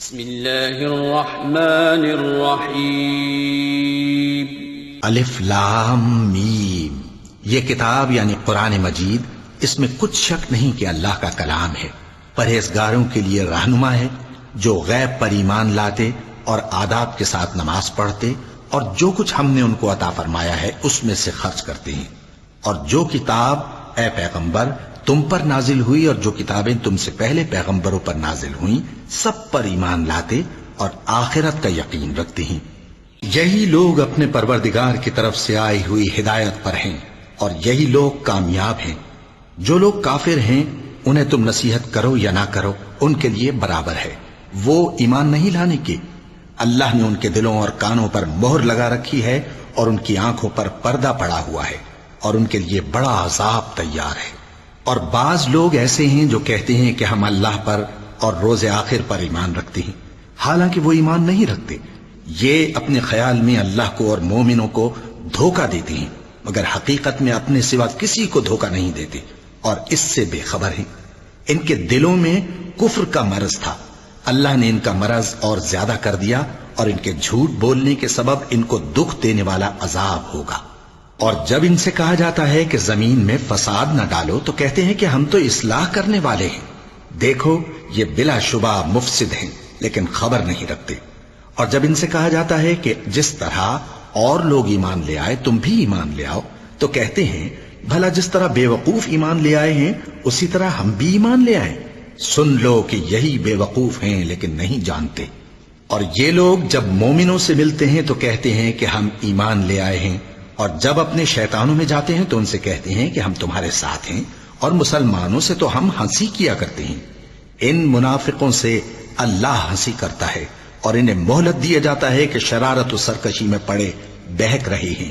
بسم اللہ الرحمن الرحیم الف لام میم۔ یہ کتاب یعنی قرآن مجید، اس میں کچھ شک نہیں کہ اللہ کا کلام ہے، پرہیزگاروں کے لیے رہنما ہے، جو غیب پر ایمان لاتے اور آداب کے ساتھ نماز پڑھتے اور جو کچھ ہم نے ان کو عطا فرمایا ہے اس میں سے خرچ کرتے ہیں، اور جو کتاب اے پیغمبر تم پر نازل ہوئی اور جو کتابیں تم سے پہلے پیغمبروں پر نازل ہوئیں سب پر ایمان لاتے اور آخرت کا یقین رکھتے ہیں۔ یہی لوگ اپنے پروردگار کی طرف سے آئی ہوئی ہدایت پر ہیں اور یہی لوگ کامیاب ہیں۔ جو لوگ کافر ہیں انہیں تم نصیحت کرو یا نہ کرو ان کے لیے برابر ہے، وہ ایمان نہیں لانے کے۔ اللہ نے ان کے دلوں اور کانوں پر مہر لگا رکھی ہے اور ان کی آنکھوں پر پردہ پڑا ہوا ہے اور ان کے لیے بڑا عذاب تیار ہے۔ اور بعض لوگ ایسے ہیں جو کہتے ہیں کہ ہم اللہ پر اور روز آخر پر ایمان رکھتے ہیں، حالانکہ وہ ایمان نہیں رکھتے۔ یہ اپنے خیال میں اللہ کو اور مومنوں کو دھوکہ دیتے ہیں، مگر حقیقت میں اپنے سوا کسی کو دھوکہ نہیں دیتے اور اس سے بے خبر ہیں۔ ان کے دلوں میں کفر کا مرض تھا، اللہ نے ان کا مرض اور زیادہ کر دیا اور ان کے جھوٹ بولنے کے سبب ان کو دکھ دینے والا عذاب ہوگا۔ اور جب ان سے کہا جاتا ہے کہ زمین میں فساد نہ ڈالو تو کہتے ہیں کہ ہم تو اصلاح کرنے والے ہیں۔ دیکھو یہ بلا شبہ مفسد ہیں لیکن خبر نہیں رکھتے۔ اور جب ان سے کہا جاتا ہے کہ جس طرح اور لوگ ایمان لے آئے تم بھی ایمان لے آؤ تو کہتے ہیں بھلا جس طرح بے وقوف ایمان لے آئے ہیں اسی طرح ہم بھی ایمان لے آئیں۔ سن لو کہ یہی بے وقوف ہیں لیکن نہیں جانتے۔ اور یہ لوگ جب مومنوں سے ملتے ہیں تو کہتے ہیں کہ ہم ایمان لے آئے ہیں، اور جب اپنے شیطانوں میں جاتے ہیں تو ان سے کہتے ہیں کہ ہم تمہارے ساتھ ہیں، اور مسلمانوں سے تو ہم ہنسی کیا کرتے ہیں۔ ان منافقوں سے اللہ ہنسی کرتا ہے اور انہیں مہلت دیا جاتا ہے کہ شرارت و سرکشی میں پڑے بہک رہے ہیں۔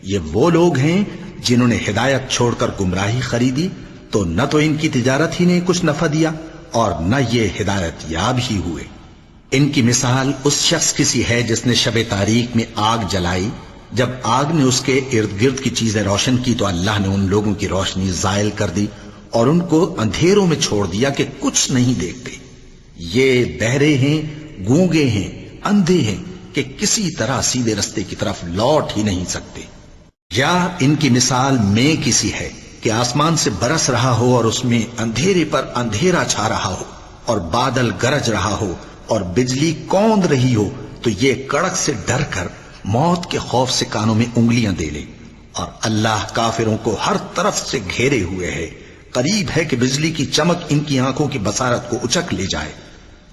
یہ وہ لوگ ہیں جنہوں نے ہدایت چھوڑ کر گمراہی خریدی، تو نہ تو ان کی تجارت ہی نے کچھ نفع دیا اور نہ یہ ہدایت یاب ہی ہوئے۔ ان کی مثال اس شخص کی سی ہے جس نے شب تاریک میں آگ جلائی، جب آگ نے اس کے ارد گرد کی چیزیں روشن کی تو اللہ نے ان لوگوں کی روشنی زائل کر دی اور ان کو اندھیروں میں چھوڑ دیا کہ کچھ نہیں دیکھتے۔ یہ بہرے ہیں، گونگے ہیں، اندھے ہیں کہ کسی طرح سیدھے رستے کی طرف لوٹ ہی نہیں سکتے۔ یا ان کی مثال میں کسی ہے کہ آسمان سے برس رہا ہو اور اس میں اندھیرے پر اندھیرا چھا رہا ہو اور بادل گرج رہا ہو اور بجلی کوند رہی ہو تو یہ کڑک سے ڈر کر موت کے خوف سے کانوں میں انگلیاں دے لے۔ اور اللہ کافروں کو ہر طرف سے گھیرے ہوئے ہے، قریب ہے کہ بجلی کی چمک ان کی آنکھوں کی بصارت کو اچک لے جائے۔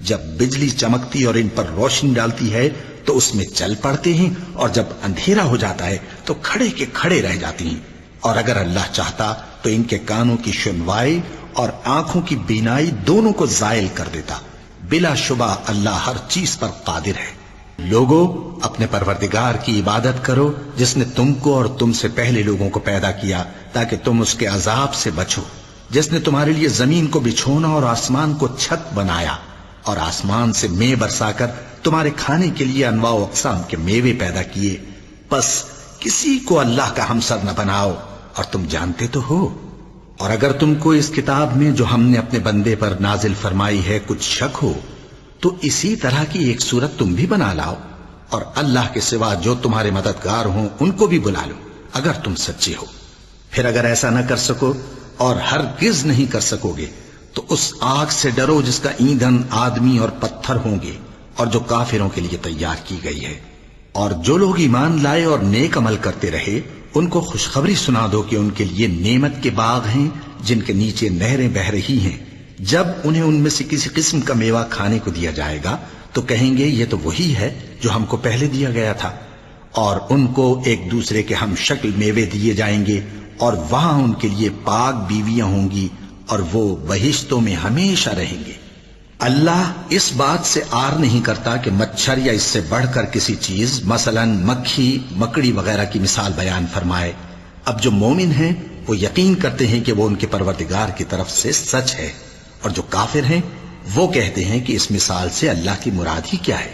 جب بجلی چمکتی اور ان پر روشنی ڈالتی ہے تو اس میں چل پڑتے ہیں، اور جب اندھیرا ہو جاتا ہے تو کھڑے کے کھڑے رہ جاتی ہیں۔ اور اگر اللہ چاہتا تو ان کے کانوں کی سنوائی اور آنکھوں کی بینائی دونوں کو زائل کر دیتا۔ بلا شبہ اللہ ہر چیز پر قادر ہے۔ لوگو اپنے پروردگار کی عبادت کرو جس نے تم کو اور تم سے پہلے لوگوں کو پیدا کیا تاکہ تم اس کے عذاب سے بچو، جس نے تمہارے لیے زمین کو بچھونا اور آسمان کو چھت بنایا اور آسمان سے مے برسا کر تمہارے کھانے کے لیے انواع و اقسام کے میوے پیدا کیے۔ پس کسی کو اللہ کا ہمسر نہ بناؤ اور تم جانتے تو ہو۔ اور اگر تم کو اس کتاب میں جو ہم نے اپنے بندے پر نازل فرمائی ہے کچھ شک ہو تو اسی طرح کی ایک صورت تم بھی بنا لاؤ، اور اللہ کے سوا جو تمہارے مددگار ہوں ان کو بھی بلا لو اگر تم سچے ہو۔ پھر اگر ایسا نہ کر سکو اور ہرگز نہیں کر سکو گے تو اس آگ سے ڈرو جس کا ایندھن آدمی اور پتھر ہوں گے اور جو کافروں کے لیے تیار کی گئی ہے۔ اور جو لوگ ایمان لائے اور نیک عمل کرتے رہے ان کو خوشخبری سنا دو کہ ان کے لیے نعمت کے باغ ہیں جن کے نیچے نہریں بہ رہی ہیں۔ جب انہیں ان میں سے کسی قسم کا میوہ کھانے کو دیا جائے گا تو کہیں گے یہ تو وہی ہے جو ہم کو پہلے دیا گیا تھا، اور ان کو ایک دوسرے کے ہم شکل میوے دیے جائیں گے، اور وہاں ان کے لیے پاک بیویاں ہوں گی اور وہ بہشتوں میں ہمیشہ رہیں گے۔ اللہ اس بات سے آر نہیں کرتا کہ مچھر یا اس سے بڑھ کر کسی چیز مثلا مکھی مکڑی وغیرہ کی مثال بیان فرمائے۔ اب جو مومن ہیں وہ یقین کرتے ہیں کہ وہ ان کے پروردگار کی طرف سے سچ ہے، اور جو کافر ہیں وہ کہتے ہیں کہ اس مثال سے اللہ کی مراد ہی کیا ہے۔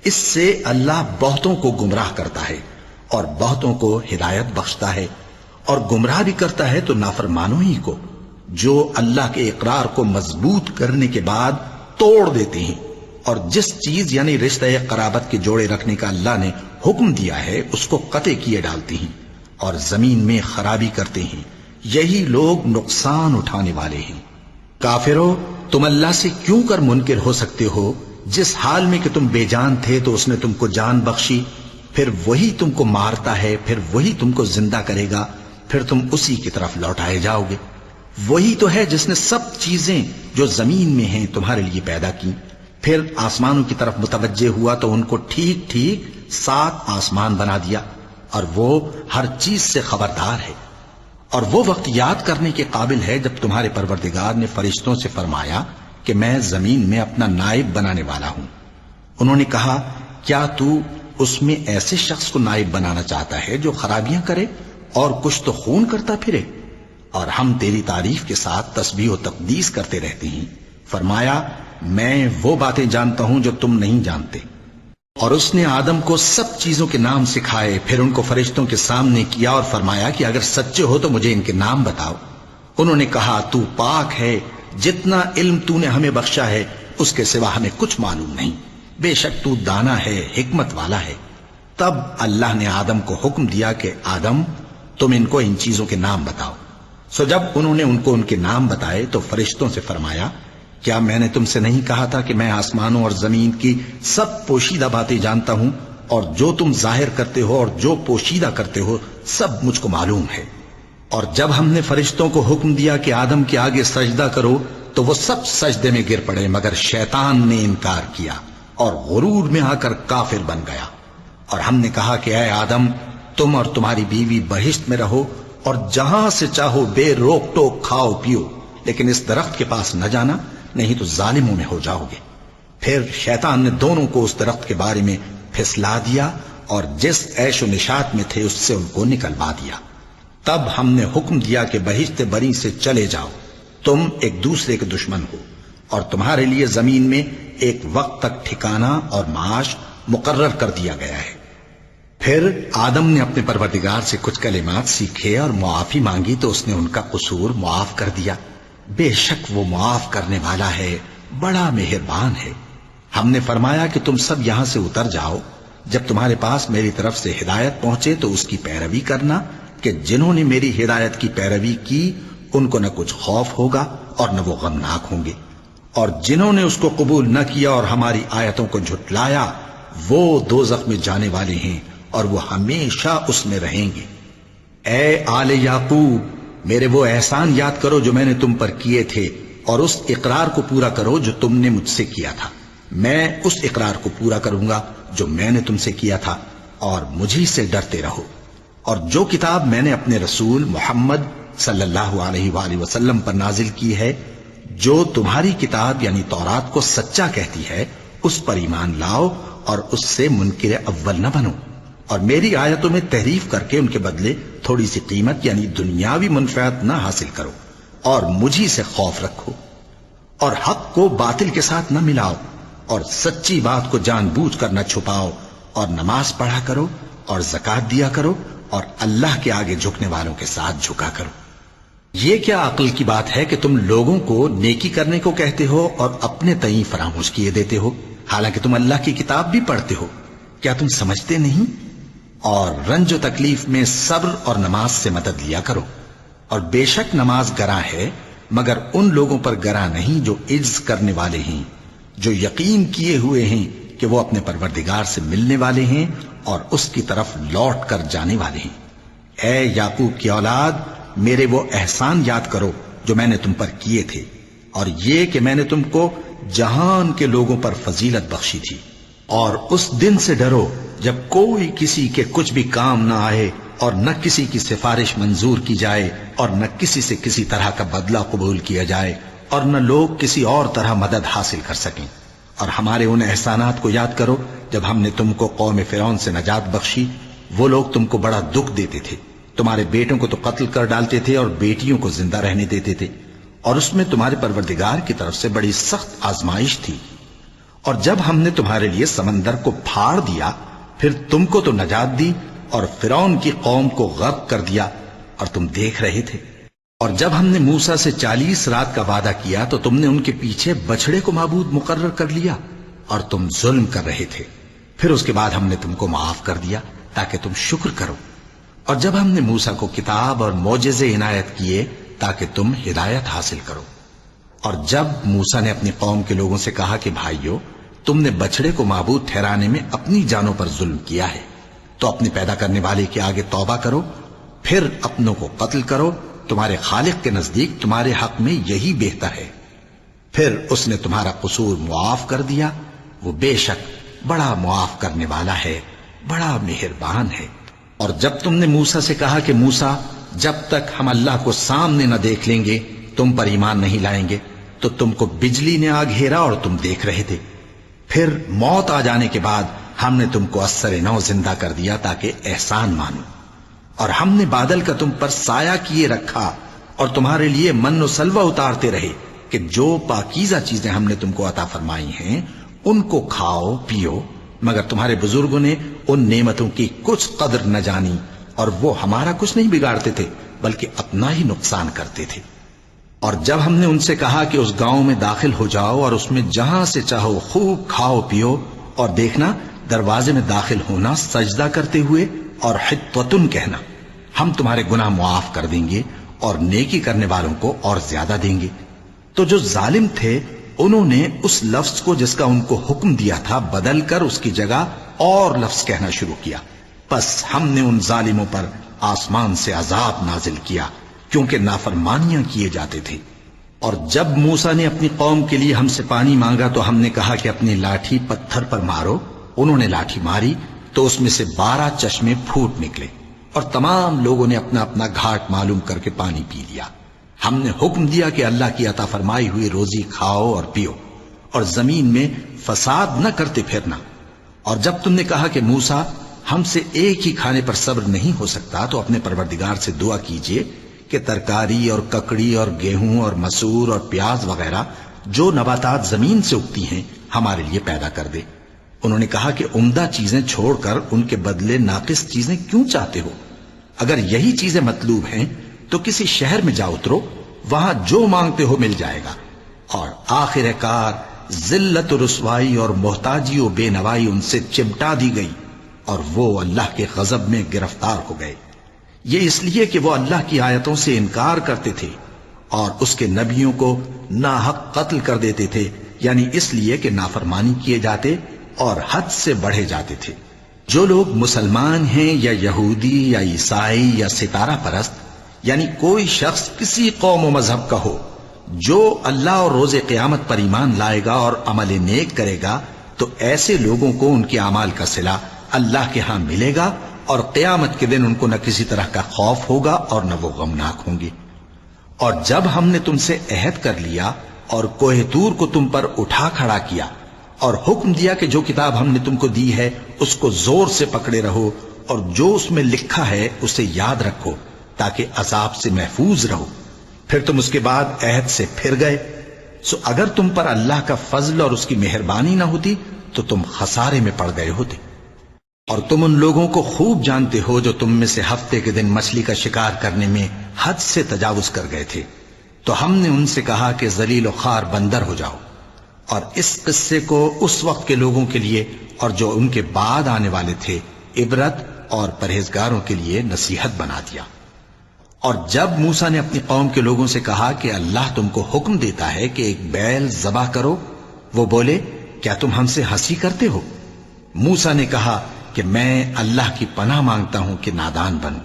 اس سے اللہ بہتوں کو گمراہ کرتا ہے اور بہتوں کو ہدایت بخشتا ہے، اور گمراہ بھی کرتا ہے تو نافرمانوں ہی کو، جو اللہ کے اقرار کو مضبوط کرنے کے بعد توڑ دیتے ہیں اور جس چیز یعنی رشتہ قرابت کے جوڑے رکھنے کا اللہ نے حکم دیا ہے اس کو قطع کیے ڈالتی ہیں اور زمین میں خرابی کرتے ہیں، یہی لوگ نقصان اٹھانے والے ہیں۔ کافرو، تم اللہ سے کیوں کر منکر ہو سکتے ہو؟ جس حال میں کہ تم بے جان تھے تو اس نے تم کو جان بخشی، پھر وہی تم کو مارتا ہے، پھر وہی تم کو زندہ کرے گا، پھر تم اسی کی طرف لوٹائے جاؤ گے۔ وہی تو ہے جس نے سب چیزیں جو زمین میں ہیں تمہارے لیے پیدا کی، پھر آسمانوں کی طرف متوجہ ہوا تو ان کو ٹھیک ٹھیک 7 آسمان بنا دیا، اور وہ ہر چیز سے خبردار ہے۔ اور وہ وقت یاد کرنے کے قابل ہے جب تمہارے پروردگار نے فرشتوں سے فرمایا کہ میں زمین میں اپنا نائب بنانے والا ہوں۔ انہوں نے کہا، کیا تو اس میں ایسے شخص کو نائب بنانا چاہتا ہے جو خرابیاں کرے اور کچھ تو خون کرتا پھرے؟ اور ہم تیری تعریف کے ساتھ تسبیح و تقدیس کرتے رہتے ہیں۔ فرمایا، میں وہ باتیں جانتا ہوں جو تم نہیں جانتے۔ اور اس نے آدم کو سب چیزوں کے نام سکھائے، پھر ان کو فرشتوں کے سامنے کیا اور فرمایا کہ اگر سچے ہو تو مجھے ان کے نام بتاؤ۔ انہوں نے کہا، تو پاک ہے، جتنا علم تو نے ہمیں بخشا ہے اس کے سوا ہمیں کچھ معلوم نہیں، بے شک تو دانا ہے، حکمت والا ہے۔ تب اللہ نے آدم کو حکم دیا کہ آدم، تم ان کو ان چیزوں کے نام بتاؤ۔ سو جب انہوں نے ان کو ان کے نام بتائے تو فرشتوں سے فرمایا، کیا میں نے تم سے نہیں کہا تھا کہ میں آسمانوں اور زمین کی سب پوشیدہ باتیں جانتا ہوں، اور جو تم ظاہر کرتے ہو اور جو پوشیدہ کرتے ہو سب مجھ کو معلوم ہے۔ اور جب ہم نے فرشتوں کو حکم دیا کہ آدم کے آگے سجدہ کرو تو وہ سب سجدے میں گر پڑے مگر شیطان نے انکار کیا اور غرور میں آ کر کافر بن گیا۔ اور ہم نے کہا کہ اے آدم، تم اور تمہاری بیوی بہشت میں رہو اور جہاں سے چاہو بے روک ٹوک کھاؤ پیو، لیکن اس درخت کے پاس نہ جانا، نہیں تو ظالموں میں ہو جاؤ گے۔ پھر شیطان نے دونوں کو اس درخت کے بارے میں پھسلا دیا اور جس عیش و نشاط میں تھے اس سے ان کو نکلوا دیا۔ تب ہم نے حکم دیا کہ بہشت بری سے چلے جاؤ، تم ایک دوسرے کے دشمن ہو، اور تمہارے لیے زمین میں ایک وقت تک ٹھکانہ اور معاش مقرر کر دیا گیا ہے۔ پھر آدم نے اپنے پروردگار سے کچھ کلمات سیکھے اور معافی مانگی تو اس نے ان کا قصور معاف کر دیا۔ بے شک وہ معاف کرنے والا ہے، بڑا مہربان ہے۔ ہم نے فرمایا کہ تم سب یہاں سے اتر جاؤ، جب تمہارے پاس میری طرف سے ہدایت پہنچے تو اس کی پیروی کرنا کہ جنہوں نے میری ہدایت کی پیروی کی ان کو نہ کچھ خوف ہوگا اور نہ وہ غمناک ہوں گے، اور جنہوں نے اس کو قبول نہ کیا اور ہماری آیتوں کو جھٹلایا وہ دوزخ میں جانے والے ہیں اور وہ ہمیشہ اس میں رہیں گے۔ اے آل یعقوب، میرے وہ احسان یاد کرو جو میں نے تم پر کیے تھے، اور اس اقرار کو پورا کرو جو تم نے مجھ سے کیا تھا۔ میں اس اقرار کو پورا کروں گا جو میں نے تم سے کیا تھا، اور مجھی سے ڈرتے رہو۔ اور جو کتاب میں نے اپنے رسول محمد صلی اللہ علیہ وآلہ وسلم پر نازل کی ہے، جو تمہاری کتاب یعنی تورات کو سچا کہتی ہے، اس پر ایمان لاؤ اور اس سے منکر اول نہ بنو، اور میری آیتوں میں تحریف کر کے ان کے بدلے تھوڑی سی قیمت یعنی دنیاوی منفعت نہ حاصل کرو، اور مجھی سے خوف رکھو، اور حق کو باطل کے ساتھ نہ ملاؤ، اور سچی بات کو جان بوجھ کر نہ چھپاؤ، اور نماز پڑھا کرو اور زکوٰۃ دیا کرو، اور اللہ کے آگے جھکنے والوں کے ساتھ جھکا کرو۔ یہ کیا عقل کی بات ہے کہ تم لوگوں کو نیکی کرنے کو کہتے ہو اور اپنے تئیں فراموش کیے دیتے ہو، حالانکہ تم اللہ کی کتاب بھی پڑھتے ہو؟ کیا تم سمجھتے نہیں؟ اور رنج و تکلیف میں صبر اور نماز سے مدد لیا کرو، اور بے شک نماز گراں ہے مگر ان لوگوں پر گراں نہیں جو عجز کرنے والے ہیں، جو یقین کیے ہوئے ہیں کہ وہ اپنے پروردگار سے ملنے والے ہیں اور اس کی طرف لوٹ کر جانے والے ہیں۔ اے یعقوب کی اولاد، میرے وہ احسان یاد کرو جو میں نے تم پر کیے تھے، اور یہ کہ میں نے تم کو جہان کے لوگوں پر فضیلت بخشی تھی۔ اور اس دن سے ڈرو جب کوئی کسی کے کچھ بھی کام نہ آئے، اور نہ کسی کی سفارش منظور کی جائے، اور نہ کسی سے کسی طرح کا بدلہ قبول کیا جائے، اور نہ لوگ کسی اور طرح مدد حاصل کر سکیں۔ اور ہمارے ان احسانات کو یاد کرو جب ہم نے تم کو قوم فرعون سے نجات بخشی۔ وہ لوگ تم کو بڑا دکھ دیتے تھے، تمہارے بیٹوں کو تو قتل کر ڈالتے تھے اور بیٹیوں کو زندہ رہنے دیتے تھے، اور اس میں تمہارے پروردگار کی طرف سے بڑی سخت آزمائش تھی۔ اور جب ہم نے تمہارے لیے سمندر کو پھاڑ دیا، پھر تم کو تو نجات دی اور فرعون کی قوم کو غرق کر دیا، اور تم دیکھ رہے تھے۔ اور جب ہم نے موسیٰ سے 40 رات کا وعدہ کیا تو تم نے ان کے پیچھے بچڑے کو معبود مقرر کر لیا، اور تم ظلم کر رہے تھے، پھر اس کے بعد ہم نے تم کو معاف کر دیا تاکہ تم شکر کرو۔ اور جب ہم نے موسیٰ کو کتاب اور معجزے عنایت کیے تاکہ تم ہدایت حاصل کرو۔ اور جب موسیٰ نے اپنی قوم کے لوگوں سے کہا کہ بھائیو، تم نے بچڑے کو معبود ٹھہرانے میں اپنی جانوں پر ظلم کیا ہے، تو اپنے پیدا کرنے والے کے آگے توبہ کرو، پھر اپنوں کو قتل کرو، تمہارے خالق کے نزدیک تمہارے حق میں یہی بہتر ہے۔ پھر اس نے تمہارا قصور معاف کر دیا، وہ بے شک بڑا معاف کرنے والا ہے، بڑا مہربان ہے۔ اور جب تم نے موسیٰ سے کہا کہ موسیٰ، جب تک ہم اللہ کو سامنے نہ دیکھ لیں گے تم پر ایمان نہیں لائیں گے، تو تم کو بجلی نے آ گھیرا اور تم دیکھ رہے تھے۔ پھر موت آ جانے کے بعد ہم نے تم کو اثر نو زندہ کر دیا تاکہ احسان مانو۔ اور ہم نے بادل کا تم پر سایہ کیے رکھا اور تمہارے لیے من و سلوہ اتارتے رہے کہ جو پاکیزہ چیزیں ہم نے تم کو عطا فرمائی ہیں ان کو کھاؤ پیو، مگر تمہارے بزرگوں نے ان نعمتوں کی کچھ قدر نہ جانی، اور وہ ہمارا کچھ نہیں بگاڑتے تھے بلکہ اپنا ہی نقصان کرتے تھے۔ اور جب ہم نے ان سے کہا کہ اس گاؤں میں داخل ہو جاؤ اور اس میں جہاں سے چاہو خوب کھاؤ پیو، اور دیکھنا دروازے میں داخل ہونا سجدہ کرتے ہوئے اور حطوتن کہنا، ہم تمہارے گناہ معاف کر دیں گے اور نیکی کرنے والوں کو اور زیادہ دیں گے۔ تو جو ظالم تھے انہوں نے اس لفظ کو جس کا ان کو حکم دیا تھا بدل کر اس کی جگہ اور لفظ کہنا شروع کیا، پس ہم نے ان ظالموں پر آسمان سے عذاب نازل کیا کیونکہ نافرمانیاں کیے جاتے تھے۔ اور جب موسیٰ نے اپنی قوم کے لیے ہم سے پانی مانگا تو ہم نے کہا کہ اپنی لاٹھی پتھر پر مارو۔ انہوں نے لاٹھی ماری تو اس میں سے 12 چشمے پھوٹ نکلے، اور تمام لوگوں نے اپنا اپنا گھاٹ معلوم کر کے پانی پی لیا۔ ہم نے حکم دیا کہ اللہ کی عطا فرمائی ہوئی روزی کھاؤ اور پیو، اور زمین میں فساد نہ کرتے پھرنا۔ اور جب تم نے کہا کہ موسیٰ، ہم سے ایک ہی کھانے پر صبر نہیں ہو سکتا، تو اپنے پروردگار سے دعا کیجئے کہ ترکاری اور ککڑی اور گیہوں اور مسور اور پیاز وغیرہ جو نباتات زمین سے اگتی ہیں ہمارے لیے پیدا کر دے۔ انہوں نے کہا کہ عمدہ چیزیں چھوڑ کر ان کے بدلے ناقص چیزیں کیوں چاہتے ہو؟ اگر یہی چیزیں مطلوب ہیں تو کسی شہر میں جا اترو، وہاں جو مانگتے ہو مل جائے گا۔ اور آخر کار ذلت و رسوائی اور محتاجی و بے نوائی ان سے چمٹا دی گئی، اور وہ اللہ کے غضب میں گرفتار ہو گئے۔ یہ اس لیے کہ وہ اللہ کی آیتوں سے انکار کرتے تھے اور اس کے نبیوں کو ناحق قتل کر دیتے تھے، یعنی اس لیے کہ نافرمانی کیے جاتے اور حد سے بڑھے جاتے تھے۔ جو لوگ مسلمان ہیں یا یہودی یا عیسائی یا ستارہ پرست، یعنی کوئی شخص کسی قوم و مذہب کا ہو، جو اللہ اور روز قیامت پر ایمان لائے گا اور عمل نیک کرے گا، تو ایسے لوگوں کو ان کے اعمال کا صلہ اللہ کے ہاں ملے گا، اور قیامت کے دن ان کو نہ کسی طرح کا خوف ہوگا اور نہ وہ غمناک ہوں گے۔ اور جب ہم نے تم سے عہد کر لیا اور کوہ طور کو تم پر اٹھا کھڑا کیا اور حکم دیا کہ جو کتاب ہم نے تم کو دی ہے اس کو زور سے پکڑے رہو، اور جو اس میں لکھا ہے اسے یاد رکھو تاکہ عذاب سے محفوظ رہو، پھر تم اس کے بعد عہد سے پھر گئے، سو اگر تم پر اللہ کا فضل اور اس کی مہربانی نہ ہوتی تو تم خسارے میں پڑ گئے ہوتے۔ اور تم ان لوگوں کو خوب جانتے ہو جو تم میں سے ہفتے کے دن مچھلی کا شکار کرنے میں حد سے تجاوز کر گئے تھے، تو ہم نے ان سے کہا کہ ذلیل و خوار بندر ہو جاؤ، اور اس قصے کو اس وقت کے لوگوں کے لیے اور جو ان کے بعد آنے والے تھے عبرت اور پرہیزگاروں کے لیے نصیحت بنا دیا۔ اور جب موسیٰ نے اپنی قوم کے لوگوں سے کہا کہ اللہ تم کو حکم دیتا ہے کہ ایک بیل ذبح کرو، وہ بولے کیا تم ہم سے ہنسی کرتے ہو؟ موسیٰ نے کہا کہ میں اللہ کی پناہ مانگتا ہوں کہ نادان بنوں۔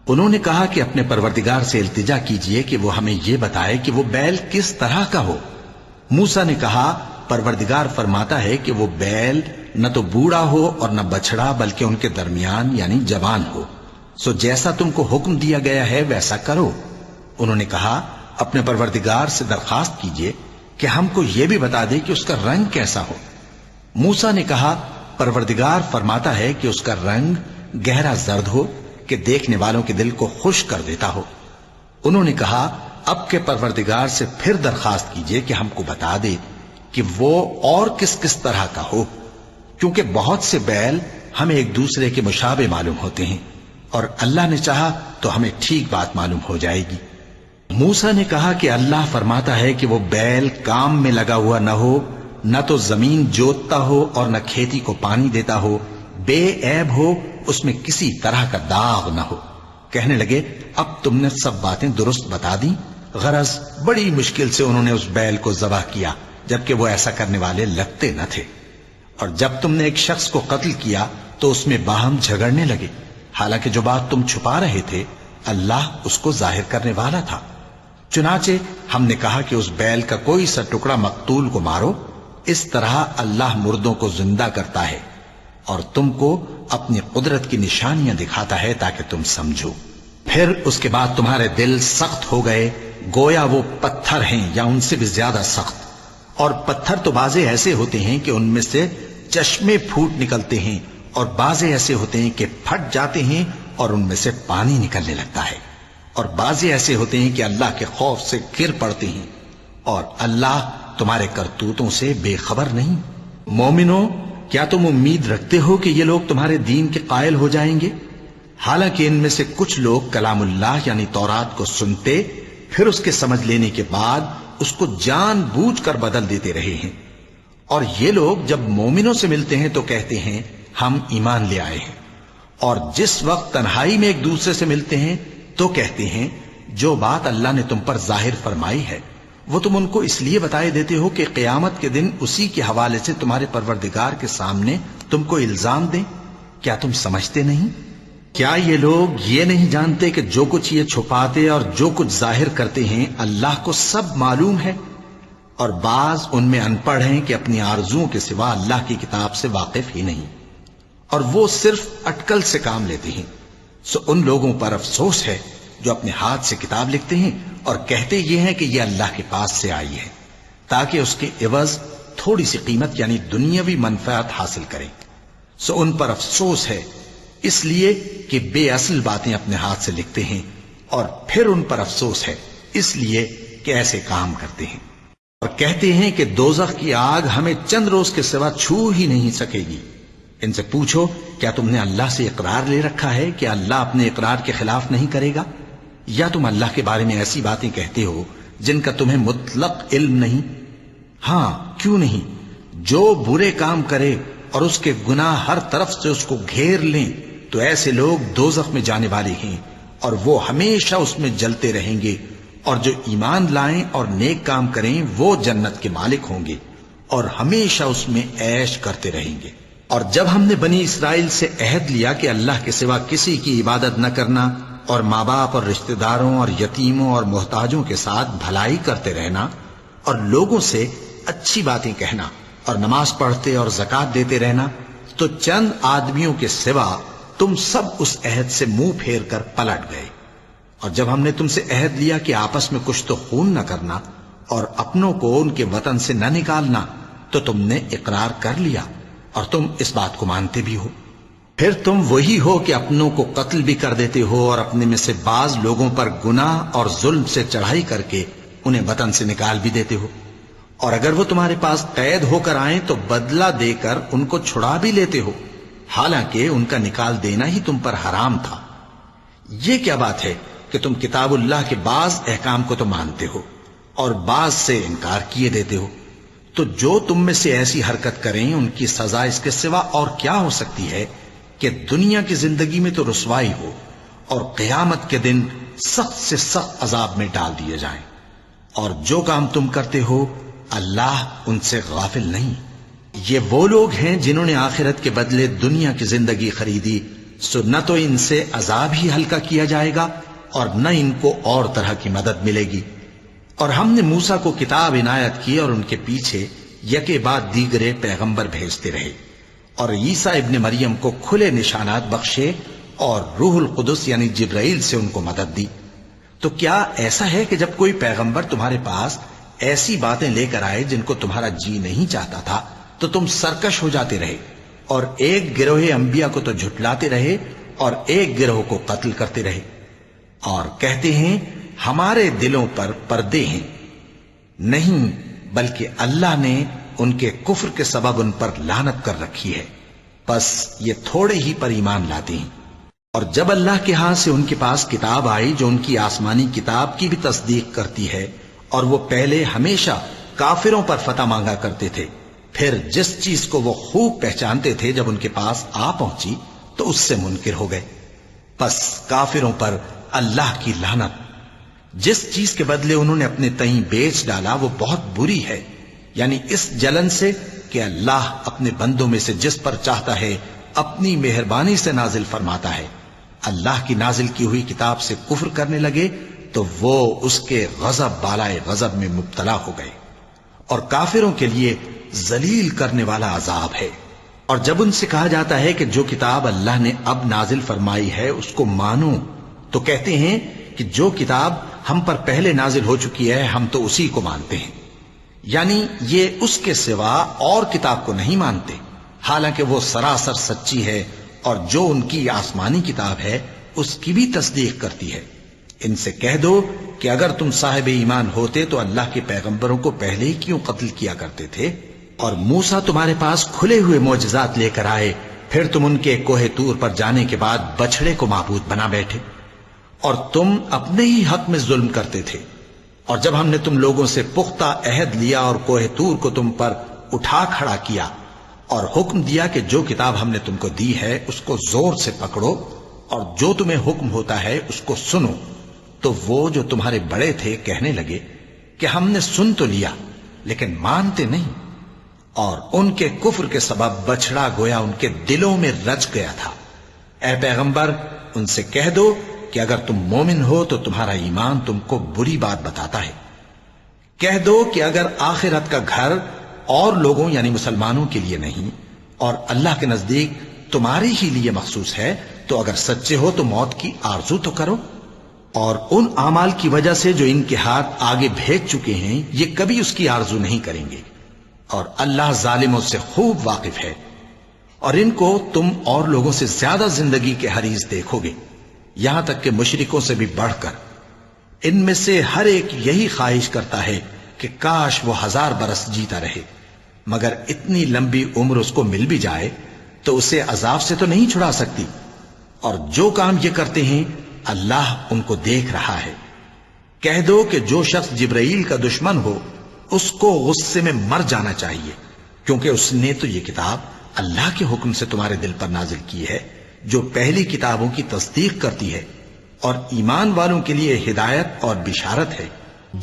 انہوں نے کہا کہ اپنے پروردگار سے التجا کیجئے کہ وہ ہمیں یہ بتائے کہ وہ بیل کس طرح کا ہو۔ موسیٰ نے کہا پروردگار فرماتا ہے کہ وہ بیل نہ تو بوڑھا ہو اور نہ بچڑا بلکہ ان کے درمیان یعنی جوان ہو، سو جیسا تم کو حکم دیا گیا ہے ویسا کرو۔ انہوں نے کہا اپنے پروردگار سے درخواست کیجئے کہ ہم کو یہ بھی بتا دے کہ اس کا رنگ کیسا ہو۔ موسیٰ نے کہا پروردگار فرماتا ہے کہ اس کا رنگ گہرا زرد ہو کہ دیکھنے والوں کے دل کو خوش کر دیتا ہو۔ انہوں نے کہا اب کے پروردگار سے پھر درخواست کیجئے کہ ہم کو بتا دے کہ وہ اور کس کس طرح کا ہو، کیونکہ بہت سے بیل ہمیں ایک دوسرے کے مشابہ معلوم ہوتے ہیں، اور اللہ نے چاہا تو ہمیں ٹھیک بات معلوم ہو جائے گی۔ موسیٰ نے کہا کہ اللہ فرماتا ہے کہ وہ بیل کام میں لگا ہوا نہ ہو نہ تو زمین جوتتا ہو اور نہ کھیتی کو پانی دیتا ہو، بے عیب ہو، اس میں کسی طرح کا داغ نہ ہو۔ کہنے لگے اب تم نے سب باتیں درست بتا دی۔ غرض بڑی مشکل سے انہوں نے اس بیل کو ذبح کیا، جبکہ وہ ایسا کرنے والے لگتے نہ تھے۔ اور جب تم نے ایک شخص کو قتل کیا تو اس میں باہم جھگڑنے لگے، حالانکہ جو بات تم چھپا رہے تھے اللہ اس کو ظاہر کرنے والا تھا۔ چنانچہ ہم نے کہا کہ اس بیل کا کوئی سا ٹکڑا مقتول کو مارو، اس طرح اللہ مردوں کو زندہ کرتا ہے اور تم کو اپنی قدرت کی نشانیاں دکھاتا ہے تاکہ تم سمجھو۔ پھر اس کے بعد تمہارے دل سخت ہو گئے، گویا وہ پتھر ہیں یا ان سے بھی زیادہ سخت۔ اور پتھر تو بعضے ایسے ہوتے ہیں کہ ان میں سے چشمے پھوٹ نکلتے ہیں، اور بعضے ایسے ہوتے ہیں کہ پھٹ جاتے ہیں اور ان میں سے پانی نکلنے لگتا ہے، اور بعضے ایسے ہوتے ہیں کہ اللہ کے خوف سے گر پڑتے ہیں، اور اللہ تمہارے کرتوتوں سے بے خبر نہیں۔ مومنو، کیا تم امید رکھتے ہو کہ یہ لوگ تمہارے دین کے قائل ہو جائیں گے؟ حالانکہ ان میں سے کچھ لوگ کلام اللہ یعنی تورات کو سنتے، پھر اس کے سمجھ لینے کے بعد اس کو جان بوجھ کر بدل دیتے رہے ہیں۔ اور یہ لوگ جب مومنوں سے ملتے ہیں تو کہتے ہیں ہم ایمان لے آئے ہیں، اور جس وقت تنہائی میں ایک دوسرے سے ملتے ہیں تو کہتے ہیں جو بات اللہ نے تم پر ظاہر فرمائی ہے وہ تم ان کو اس لیے بتائے دیتے ہو کہ قیامت کے دن اسی کے حوالے سے تمہارے پروردگار کے سامنے تم کو الزام دیں۔ کیا تم سمجھتے نہیں؟ کیا یہ لوگ یہ نہیں جانتے کہ جو کچھ یہ چھپاتے اور جو کچھ ظاہر کرتے ہیں اللہ کو سب معلوم ہے؟ اور بعض ان میں ان پڑھ ہیں کہ اپنی آرزوؤں کے سوا اللہ کی کتاب سے واقف ہی نہیں، اور وہ صرف اٹکل سے کام لیتے ہیں۔ سو ان لوگوں پر افسوس ہے جو اپنے ہاتھ سے کتاب لکھتے ہیں اور کہتے یہ ہیں کہ یہ اللہ کے پاس سے آئی ہے، تاکہ اس کے عوض تھوڑی سی قیمت یعنی دنیاوی منفعت حاصل کریں۔ سو ان پر افسوس ہے اس لیے کہ بے اصل باتیں اپنے ہاتھ سے لکھتے ہیں، اور پھر ان پر افسوس ہے اس لیے کہ ایسے کام کرتے ہیں، اور کہتے ہیں کہ دوزخ کی آگ ہمیں چند روز کے سوا چھو ہی نہیں سکے گی۔ ان سے پوچھو کیا تم نے اللہ سے اقرار لے رکھا ہے کہ اللہ اپنے اقرار کے خلاف نہیں کرے گا؟ یا تم اللہ کے بارے میں ایسی باتیں کہتے ہو جن کا تمہیں مطلق علم نہیں؟ ہاں کیوں نہیں، جو برے کام کرے اور اس کے گناہ ہر طرف سے اس کو گھیر لیں تو ایسے لوگ دوزخ میں جانے والے ہیں، اور وہ ہمیشہ اس میں جلتے رہیں گے، اور جو ایمان لائیں اور نیک کام کریں وہ جنت کے مالک ہوں گے اور ہمیشہ اس میں عیش کرتے رہیں گے۔ اور جب ہم نے بنی اسرائیل سے عہد لیا کہ اللہ کے سوا کسی کی عبادت نہ کرنا، اور ماں باپ اور رشتہ داروں اور یتیموں اور محتاجوں کے ساتھ بھلائی کرتے رہنا، اور لوگوں سے اچھی باتیں کہنا، اور نماز پڑھتے اور زکوٰۃ دیتے رہنا، تو چند آدمیوں کے سوا تم سب اس عہد سے منہ پھیر کر پلٹ گئے۔ اور جب ہم نے تم سے عہد لیا کہ آپس میں کچھ تو خون نہ کرنا اور اپنوں کو ان کے وطن سے نہ نکالنا، تو تم نے اقرار کر لیا اور تم اس بات کو مانتے بھی ہو۔ پھر تم وہی ہو کہ اپنوں کو قتل بھی کر دیتے ہو، اور اپنے میں سے بعض لوگوں پر گناہ اور ظلم سے چڑھائی کر کے انہیں وطن سے نکال بھی دیتے ہو، اور اگر وہ تمہارے پاس قید ہو کر آئیں تو بدلہ دے کر ان کو چھڑا بھی لیتے ہو، حالانکہ ان کا نکال دینا ہی تم پر حرام تھا۔ یہ کیا بات ہے کہ تم کتاب اللہ کے بعض احکام کو تو مانتے ہو اور بعض سے انکار کیے دیتے ہو؟ تو جو تم میں سے ایسی حرکت کریں ان کی سزا اس کے سوا اور کیا ہو سکتی ہے کہ دنیا کی زندگی میں تو رسوائی ہو اور قیامت کے دن سخت سے سخت عذاب میں ڈال دیے جائیں۔ اور جو کام تم کرتے ہو اللہ ان سے غافل نہیں۔ یہ وہ لوگ ہیں جنہوں نے آخرت کے بدلے دنیا کی زندگی خریدی، سو نہ تو ان سے عذاب ہی ہلکا کیا جائے گا اور نہ ان کو اور طرح کی مدد ملے گی۔ اور ہم نے موسیٰ کو کتاب عنایت کی اور ان کے پیچھے یکے بعد دیگرے پیغمبر بھیجتے رہے، اور عیسیٰ ابن مریم کو کھلے نشانات بخشے اور روح القدس یعنی جبرائیل سے ان کو مدد دی۔ تو کیا ایسا ہے کہ جب کوئی پیغمبر تمہارے پاس ایسی باتیں لے کر آئے جن کو تمہارا جی نہیں چاہتا تھا تو تم سرکش ہو جاتے رہے، اور ایک گروہ انبیاء کو تو جھٹلاتے رہے اور ایک گروہ کو قتل کرتے رہے، اور کہتے ہیں ہمارے دلوں پر پردے ہیں؟ نہیں، بلکہ اللہ نے ان کے کفر کے سبب ان پر لعنت کر رکھی ہے، بس یہ تھوڑے ہی پر ایمان لاتے ہیں۔ اور جب اللہ کے ہاں سے ان کے پاس کتاب آئی جو ان کی آسمانی کتاب کی بھی تصدیق کرتی ہے، اور وہ پہلے ہمیشہ کافروں پر فتح مانگا کرتے تھے، پھر جس چیز کو وہ خوب پہچانتے تھے جب ان کے پاس آ پہنچی تو اس سے منکر ہو گئے۔ پس کافروں پر اللہ کی لعنت۔ جس چیز کے بدلے انہوں نے اپنے تئیں بیچ ڈالا وہ بہت بری ہے، یعنی اس جلن سے کہ اللہ اپنے بندوں میں سے جس پر چاہتا ہے اپنی مہربانی سے نازل فرماتا ہے۔ اللہ کی نازل کی ہوئی کتاب سے کفر کرنے لگے تو وہ اس کے غضب بالائے غضب میں مبتلا ہو گئے، اور کافروں کے لیے ذلیل کرنے والا عذاب ہے۔ اور جب ان سے کہا جاتا ہے کہ جو کتاب اللہ نے اب نازل فرمائی ہے اس کو مانو، تو کہتے ہیں کہ جو کتاب ہم پر پہلے نازل ہو چکی ہے ہم تو اسی کو مانتے ہیں، یعنی یہ اس کے سوا اور کتاب کو نہیں مانتے، حالانکہ وہ سراسر سچی ہے، اور جو ان کی آسمانی کتاب ہے اس کی بھی تصدیق کرتی ہے۔ ان سے کہہ دو کہ اگر تم صاحب ایمان ہوتے تو اللہ کے پیغمبروں کو پہلے ہی کیوں قتل کیا کرتے تھے؟ اور موسیٰ تمہارے پاس کھلے ہوئے معجزات لے کر آئے، پھر تم ان کے کوہ طور پر جانے کے بعد بچڑے کو معبود بنا بیٹھے، اور تم اپنے ہی حق میں ظلم کرتے تھے۔ اور جب ہم نے تم لوگوں سے پختہ عہد لیا اور کوہ طور کو تم پر اٹھا کھڑا کیا اور حکم دیا کہ جو کتاب ہم نے تم کو دی ہے اس کو زور سے پکڑو اور جو تمہیں حکم ہوتا ہے اس کو سنو، تو وہ جو تمہارے بڑے تھے کہنے لگے کہ ہم نے سن تو لیا لیکن مانتے نہیں، اور ان کے کفر کے سبب بچڑا گویا ان کے دلوں میں رچ گیا تھا۔ اے پیغمبر ان سے کہہ دو کہ اگر تم مومن ہو تو تمہارا ایمان تم کو بری بات بتاتا ہے۔ کہہ دو کہ اگر آخرت کا گھر اور لوگوں یعنی مسلمانوں کے لیے نہیں اور اللہ کے نزدیک تمہارے ہی لیے مخصوص ہے تو اگر سچے ہو تو موت کی آرزو تو کرو، اور ان اعمال کی وجہ سے جو ان کے ہاتھ آگے بھیج چکے ہیں یہ کبھی اس کی آرزو نہیں کریں گے، اور اللہ ظالموں سے خوب واقف ہے۔ اور ان کو تم اور لوگوں سے زیادہ زندگی کے حریص دیکھو گے، یہاں تک کہ مشرکوں سے بھی بڑھ کر۔ ان میں سے ہر ایک یہی خواہش کرتا ہے کہ کاش وہ 1000 برس جیتا رہے، مگر اتنی لمبی عمر اس کو مل بھی جائے تو اسے عذاب سے تو نہیں چھڑا سکتی، اور جو کام یہ کرتے ہیں اللہ ان کو دیکھ رہا ہے۔ کہہ دو کہ جو شخص جبرائیل کا دشمن ہو اس کو غصے میں مر جانا چاہیے، کیونکہ اس نے تو یہ کتاب اللہ کے حکم سے تمہارے دل پر نازل کی ہے جو پہلی کتابوں کی تصدیق کرتی ہے اور ایمان والوں کے لیے ہدایت اور بشارت ہے۔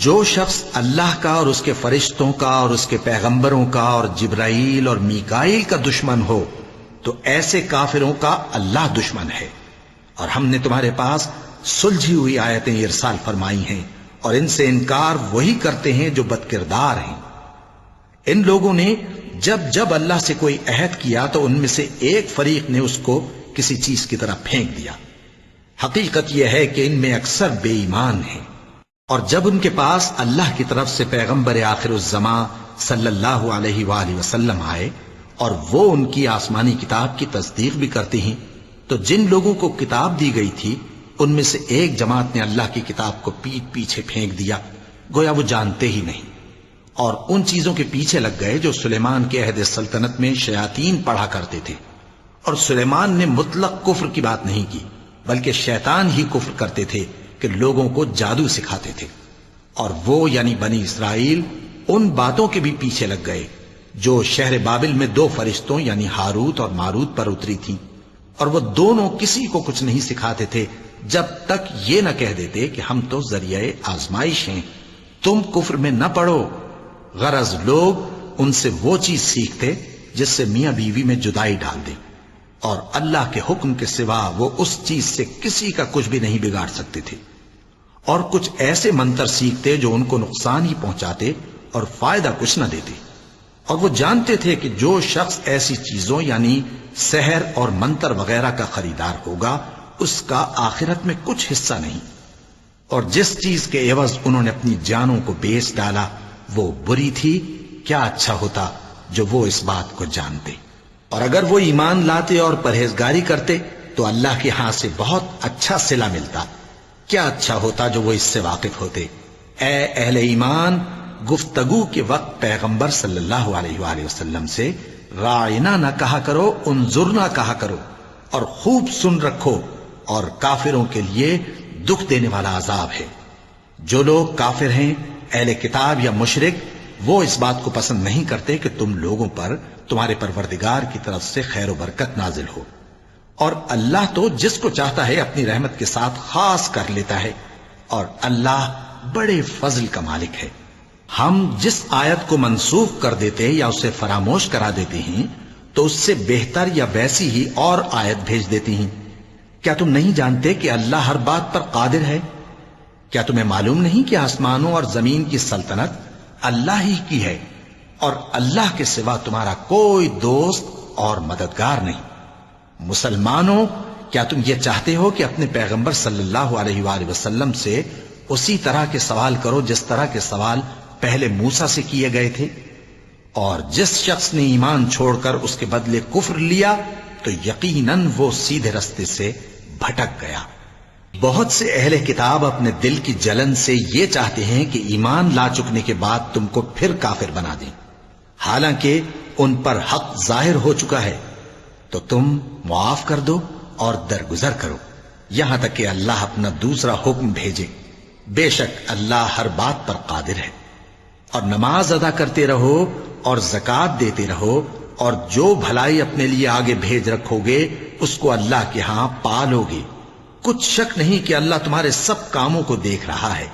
جو شخص اللہ کا اور اس کے فرشتوں کا اور اس کے پیغمبروں کا اور جبرائیل اور میکائیل کا دشمن ہو تو ایسے کافروں کا اللہ دشمن ہے۔ اور ہم نے تمہارے پاس سلجھی ہوئی آیتیں ارسال فرمائی ہیں، اور ان سے انکار وہی کرتے ہیں جو بدکردار ہیں۔ ان لوگوں نے جب جب اللہ سے کوئی عہد کیا تو ان میں سے ایک فریق نے اس کو کسی چیز کی طرح پھینک دیا۔ حقیقت یہ ہے کہ ان میں اکثر بے ایمان ہیں۔ اور جب ان کے پاس اللہ کی طرف سے پیغمبر آخر الزماں صلی اللہ علیہ وآلہ وسلم آئے اور وہ ان کی آسمانی کتاب کی تصدیق بھی کرتے ہیں، تو جن لوگوں کو کتاب دی گئی تھی ان میں سے ایک جماعت نے اللہ کی کتاب کو پیٹ پیچھے پھینک دیا، گویا وہ جانتے ہی نہیں، اور ان چیزوں کے پیچھے لگ گئے جو سلیمان کے عہد سلطنت میں شیاطین پڑھا کرتے تھے۔ اور سلیمان نے مطلق کفر کی بات نہیں کی، بلکہ شیطان ہی کفر کرتے تھے کہ لوگوں کو جادو سکھاتے تھے، اور وہ یعنی بنی اسرائیل ان باتوں کے بھی پیچھے لگ گئے جو شہر بابل میں 2 فرشتوں یعنی ہاروت اور ماروت پر اتری تھیں، اور وہ دونوں کسی کو کچھ نہیں سکھاتے تھے جب تک یہ نہ کہہ دیتے کہ ہم تو ذریعہ آزمائش ہیں، تم کفر میں نہ پڑو۔ غرض لوگ ان سے وہ چیز سیکھتے جس سے میاں بیوی میں جدائی ڈال دے، اور اللہ کے حکم کے سوا وہ اس چیز سے کسی کا کچھ بھی نہیں بگاڑ سکتے تھے، اور کچھ ایسے منتر سیکھتے جو ان کو نقصان ہی پہنچاتے اور فائدہ کچھ نہ دیتے۔ اور وہ جانتے تھے کہ جو شخص ایسی چیزوں یعنی سحر اور منتر وغیرہ کا خریدار ہوگا اس کا آخرت میں کچھ حصہ نہیں، اور جس چیز کے عوض انہوں نے اپنی جانوں کو بیچ ڈالا وہ بری تھی۔ کیا اچھا ہوتا جو وہ اس بات کو جانتے، اور اگر وہ ایمان لاتے اور پرہیزگاری کرتے تو اللہ کے ہاں سے بہت اچھا صلہ ملتا۔ کیا اچھا ہوتا جو وہ اس سے واقف ہوتے۔ اے اہل ایمان، گفتگو کے وقت پیغمبر صلی اللہ علیہ وآلہ وسلم سے رائنا نہ کہا کرو، انظرنا کہا کرو، اور خوب سن رکھو، اور کافروں کے لیے دکھ دینے والا عذاب ہے۔ جو لوگ کافر ہیں، اہل کتاب یا مشرک، وہ اس بات کو پسند نہیں کرتے کہ تم لوگوں پر تمہارے پروردگار کی طرف سے خیر و برکت نازل ہو، اور اللہ تو جس کو چاہتا ہے اپنی رحمت کے ساتھ خاص کر لیتا ہے، اور اللہ بڑے فضل کا مالک ہے۔ ہم جس آیت کو منسوخ کر دیتے یا اسے فراموش کرا دیتے ہیں تو اس سے بہتر یا ویسی ہی اور آیت بھیج دیتی ہیں۔ کیا تم نہیں جانتے کہ اللہ ہر بات پر قادر ہے؟ کیا تمہیں معلوم نہیں کہ آسمانوں اور زمین کی سلطنت اللہ ہی کی ہے، اور اللہ کے سوا تمہارا کوئی دوست اور مددگار نہیں؟ مسلمانوں، کیا تم یہ چاہتے ہو کہ اپنے پیغمبر صلی اللہ علیہ وآلہ وسلم سے اسی طرح کے سوال کرو جس طرح کے سوال پہلے موسیٰ سے کیے گئے تھے؟ اور جس شخص نے ایمان چھوڑ کر اس کے بدلے کفر لیا تو یقیناً وہ سیدھے رستے سے بھٹک گیا۔ بہت سے اہل کتاب اپنے دل کی جلن سے یہ چاہتے ہیں کہ ایمان لا چکنے کے بعد تم کو پھر کافر بنا دیں، حالانکہ ان پر حق ظاہر ہو چکا ہے، تو تم معاف کر دو اور درگزر کرو یہاں تک کہ اللہ اپنا دوسرا حکم بھیجے۔ بے شک اللہ ہر بات پر قادر ہے۔ اور نماز ادا کرتے رہو اور زکوٰۃ دیتے رہو، اور جو بھلائی اپنے لیے آگے بھیج رکھو گے اس کو اللہ کے ہاں پالو گے۔ کچھ شک نہیں کہ اللہ تمہارے سب کاموں کو دیکھ رہا ہے۔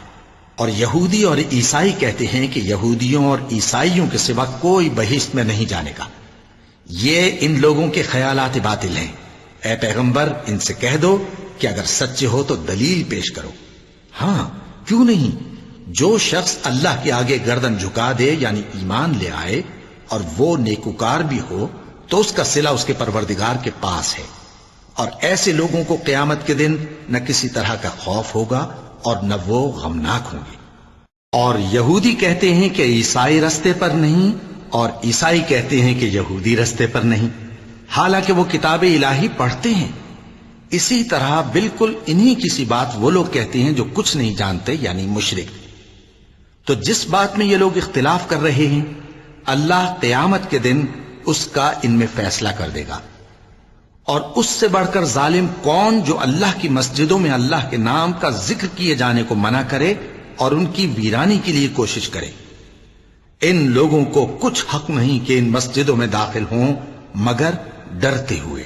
اور یہودی اور عیسائی کہتے ہیں کہ یہودیوں اور عیسائیوں کے سوا کوئی بہشت میں نہیں جانے گا۔ یہ ان لوگوں کے خیالات باطل ہیں۔ اے پیغمبر، ان سے کہہ دو کہ اگر سچے ہو تو دلیل پیش کرو۔ ہاں، کیوں نہیں؟ جو شخص اللہ کے آگے گردن جھکا دے یعنی ایمان لے آئے اور وہ نیکوکار بھی ہو تو اس کا صلہ اس کے پروردگار کے پاس ہے، اور ایسے لوگوں کو قیامت کے دن نہ کسی طرح کا خوف ہوگا اور نہ وہ غمناک ہوں گے۔ اور یہودی کہتے ہیں کہ عیسائی رستے پر نہیں، اور عیسائی کہتے ہیں کہ یہودی رستے پر نہیں، حالانکہ وہ کتاب الہی پڑھتے ہیں۔ اسی طرح بالکل انہی کسی بات وہ لوگ کہتے ہیں جو کچھ نہیں جانتے یعنی مشرک۔ تو جس بات میں یہ لوگ اختلاف کر رہے ہیں اللہ قیامت کے دن اس کا ان میں فیصلہ کر دے گا۔ اور اس سے بڑھ کر ظالم کون جو اللہ کی مسجدوں میں اللہ کے نام کا ذکر کیے جانے کو منع کرے اور ان کی ویرانی کے لیے کوشش کرے۔ ان لوگوں کو کچھ حق نہیں کہ ان مسجدوں میں داخل ہوں مگر ڈرتے ہوئے۔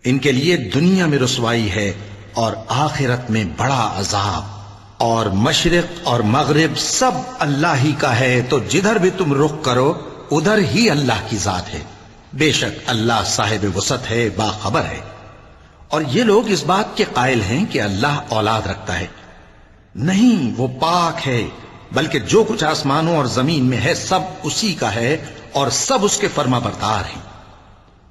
ان کے لیے دنیا میں رسوائی ہے اور آخرت میں بڑا عذاب۔ اور مشرق اور مغرب سب اللہ ہی کا ہے، تو جدھر بھی تم رخ کرو ادھر ہی اللہ کی ذات ہے۔ بے شک اللہ صاحب وسعت ہے، باخبر ہے۔ اور یہ لوگ اس بات کے قائل ہیں کہ اللہ اولاد رکھتا ہے۔ نہیں، وہ پاک ہے، بلکہ جو کچھ آسمانوں اور زمین میں ہے سب اسی کا ہے، اور سب اس کے فرما بردار ہیں۔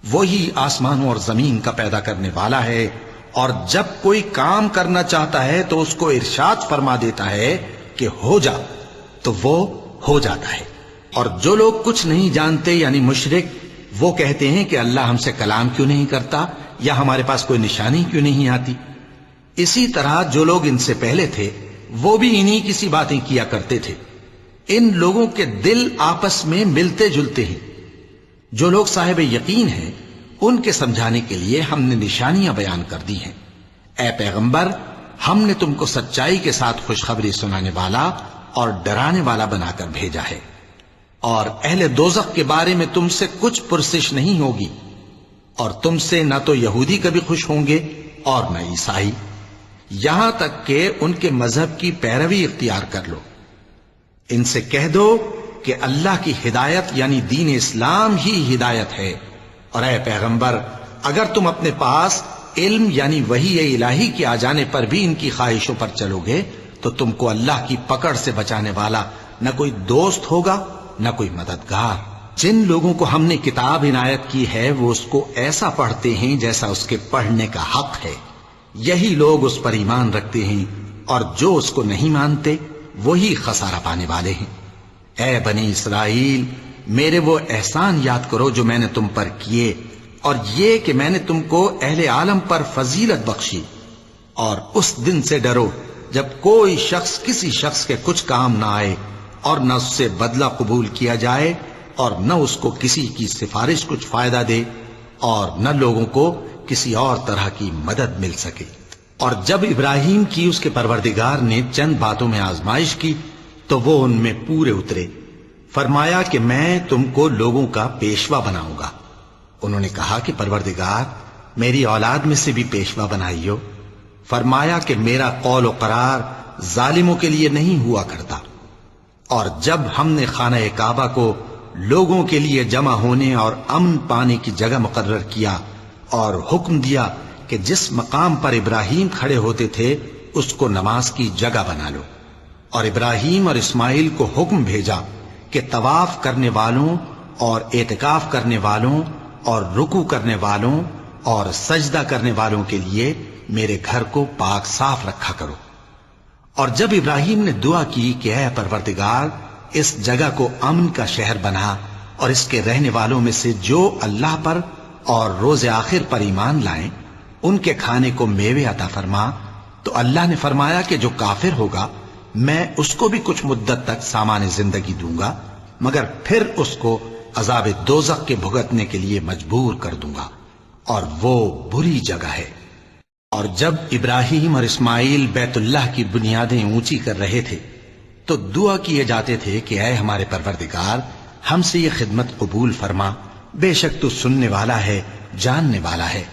وہی آسمانوں اور زمین کا پیدا کرنے والا ہے، اور جب کوئی کام کرنا چاہتا ہے تو اس کو ارشاد فرما دیتا ہے کہ ہو جا، تو وہ ہو جاتا ہے۔ اور جو لوگ کچھ نہیں جانتے یعنی مشرک، وہ کہتے ہیں کہ اللہ ہم سے کلام کیوں نہیں کرتا، یا ہمارے پاس کوئی نشانی کیوں نہیں آتی۔ اسی طرح جو لوگ ان سے پہلے تھے وہ بھی انہی کسی باتیں کیا کرتے تھے۔ ان لوگوں کے دل آپس میں ملتے جلتے ہیں۔ جو لوگ صاحب یقین ہیں ان کے سمجھانے کے لیے ہم نے نشانیاں بیان کر دی ہیں۔ اے پیغمبر، ہم نے تم کو سچائی کے ساتھ خوشخبری سنانے والا اور ڈرانے والا بنا کر بھیجا ہے، اور اہل دوزخ کے بارے میں تم سے کچھ پرسش نہیں ہوگی، اور تم سے نہ تو یہودی کبھی خوش ہوں گے اور نہ عیسائی، یہاں تک کہ ان کے مذہب کی پیروی اختیار کر لو۔ ان سے کہہ دو کہ اللہ کی ہدایت یعنی دین اسلام ہی ہدایت ہے، اور اے پیغمبر اگر تم اپنے پاس علم یعنی وحی الہی کے آ جانے پر بھی ان کی خواہشوں پر چلو گے تو تم کو اللہ کی پکڑ سے بچانے والا نہ کوئی دوست ہوگا نہ کوئی مددگار۔ جن لوگوں کو ہم نے کتاب عنایت کی ہے وہ اس کو ایسا پڑھتے ہیں جیسا اس کے پڑھنے کا حق ہے، یہی لوگ اس پر ایمان رکھتے ہیں، اور جو اس کو نہیں مانتے وہی خسارہ پانے والے ہیں۔ اے بنی اسرائیل، میرے وہ احسان یاد کرو جو میں نے تم پر کیے، اور یہ کہ میں نے تم کو اہل عالم پر فضیلت بخشی، اور اس دن سے ڈرو جب کوئی شخص کسی شخص کے کچھ کام نہ آئے اور نہ اس سے بدلہ قبول کیا جائے، اور نہ اس کو کسی کی سفارش کچھ فائدہ دے، اور نہ لوگوں کو کسی اور طرح کی مدد مل سکے۔ اور جب ابراہیم کی اس کے پروردگار نے چند باتوں میں آزمائش کی تو وہ ان میں پورے اترے۔ فرمایا کہ میں تم کو لوگوں کا پیشوا بناؤں گا۔ انہوں نے کہا کہ پروردگار میری اولاد میں سے بھی پیشوا بنائیو۔ فرمایا کہ میرا قول و قرار ظالموں کے لیے نہیں ہوا کرتا۔ اور جب ہم نے خانہ کعبہ کو لوگوں کے لیے جمع ہونے اور امن پانے کی جگہ مقرر کیا اور حکم دیا کہ جس مقام پر ابراہیم کھڑے ہوتے تھے اس کو نماز کی جگہ بنا لو، اور ابراہیم اور اسماعیل کو حکم بھیجا کہ طواف کرنے والوں اور اعتکاف کرنے والوں اور رکوع کرنے والوں اور سجدہ کرنے والوں کے لیے میرے گھر کو پاک صاف رکھا کرو۔ اور جب ابراہیم نے دعا کی کہ اے پروردگار اس جگہ کو امن کا شہر بنا اور اس کے رہنے والوں میں سے جو اللہ پر اور روز آخر پر ایمان لائیں ان کے کھانے کو میوے عطا فرما، تو اللہ نے فرمایا کہ جو کافر ہوگا میں اس کو بھی کچھ مدت تک سامان زندگی دوں گا، مگر پھر اس کو عذاب دوزخ کے بھگتنے کے لیے مجبور کر دوں گا، اور وہ بری جگہ ہے۔ اور جب ابراہیم اور اسماعیل بیت اللہ کی بنیادیں اونچی کر رہے تھے تو دعا کیے جاتے تھے کہ اے ہمارے پروردگار ہم سے یہ خدمت قبول فرما، بے شک تو سننے والا ہے، جاننے والا ہے۔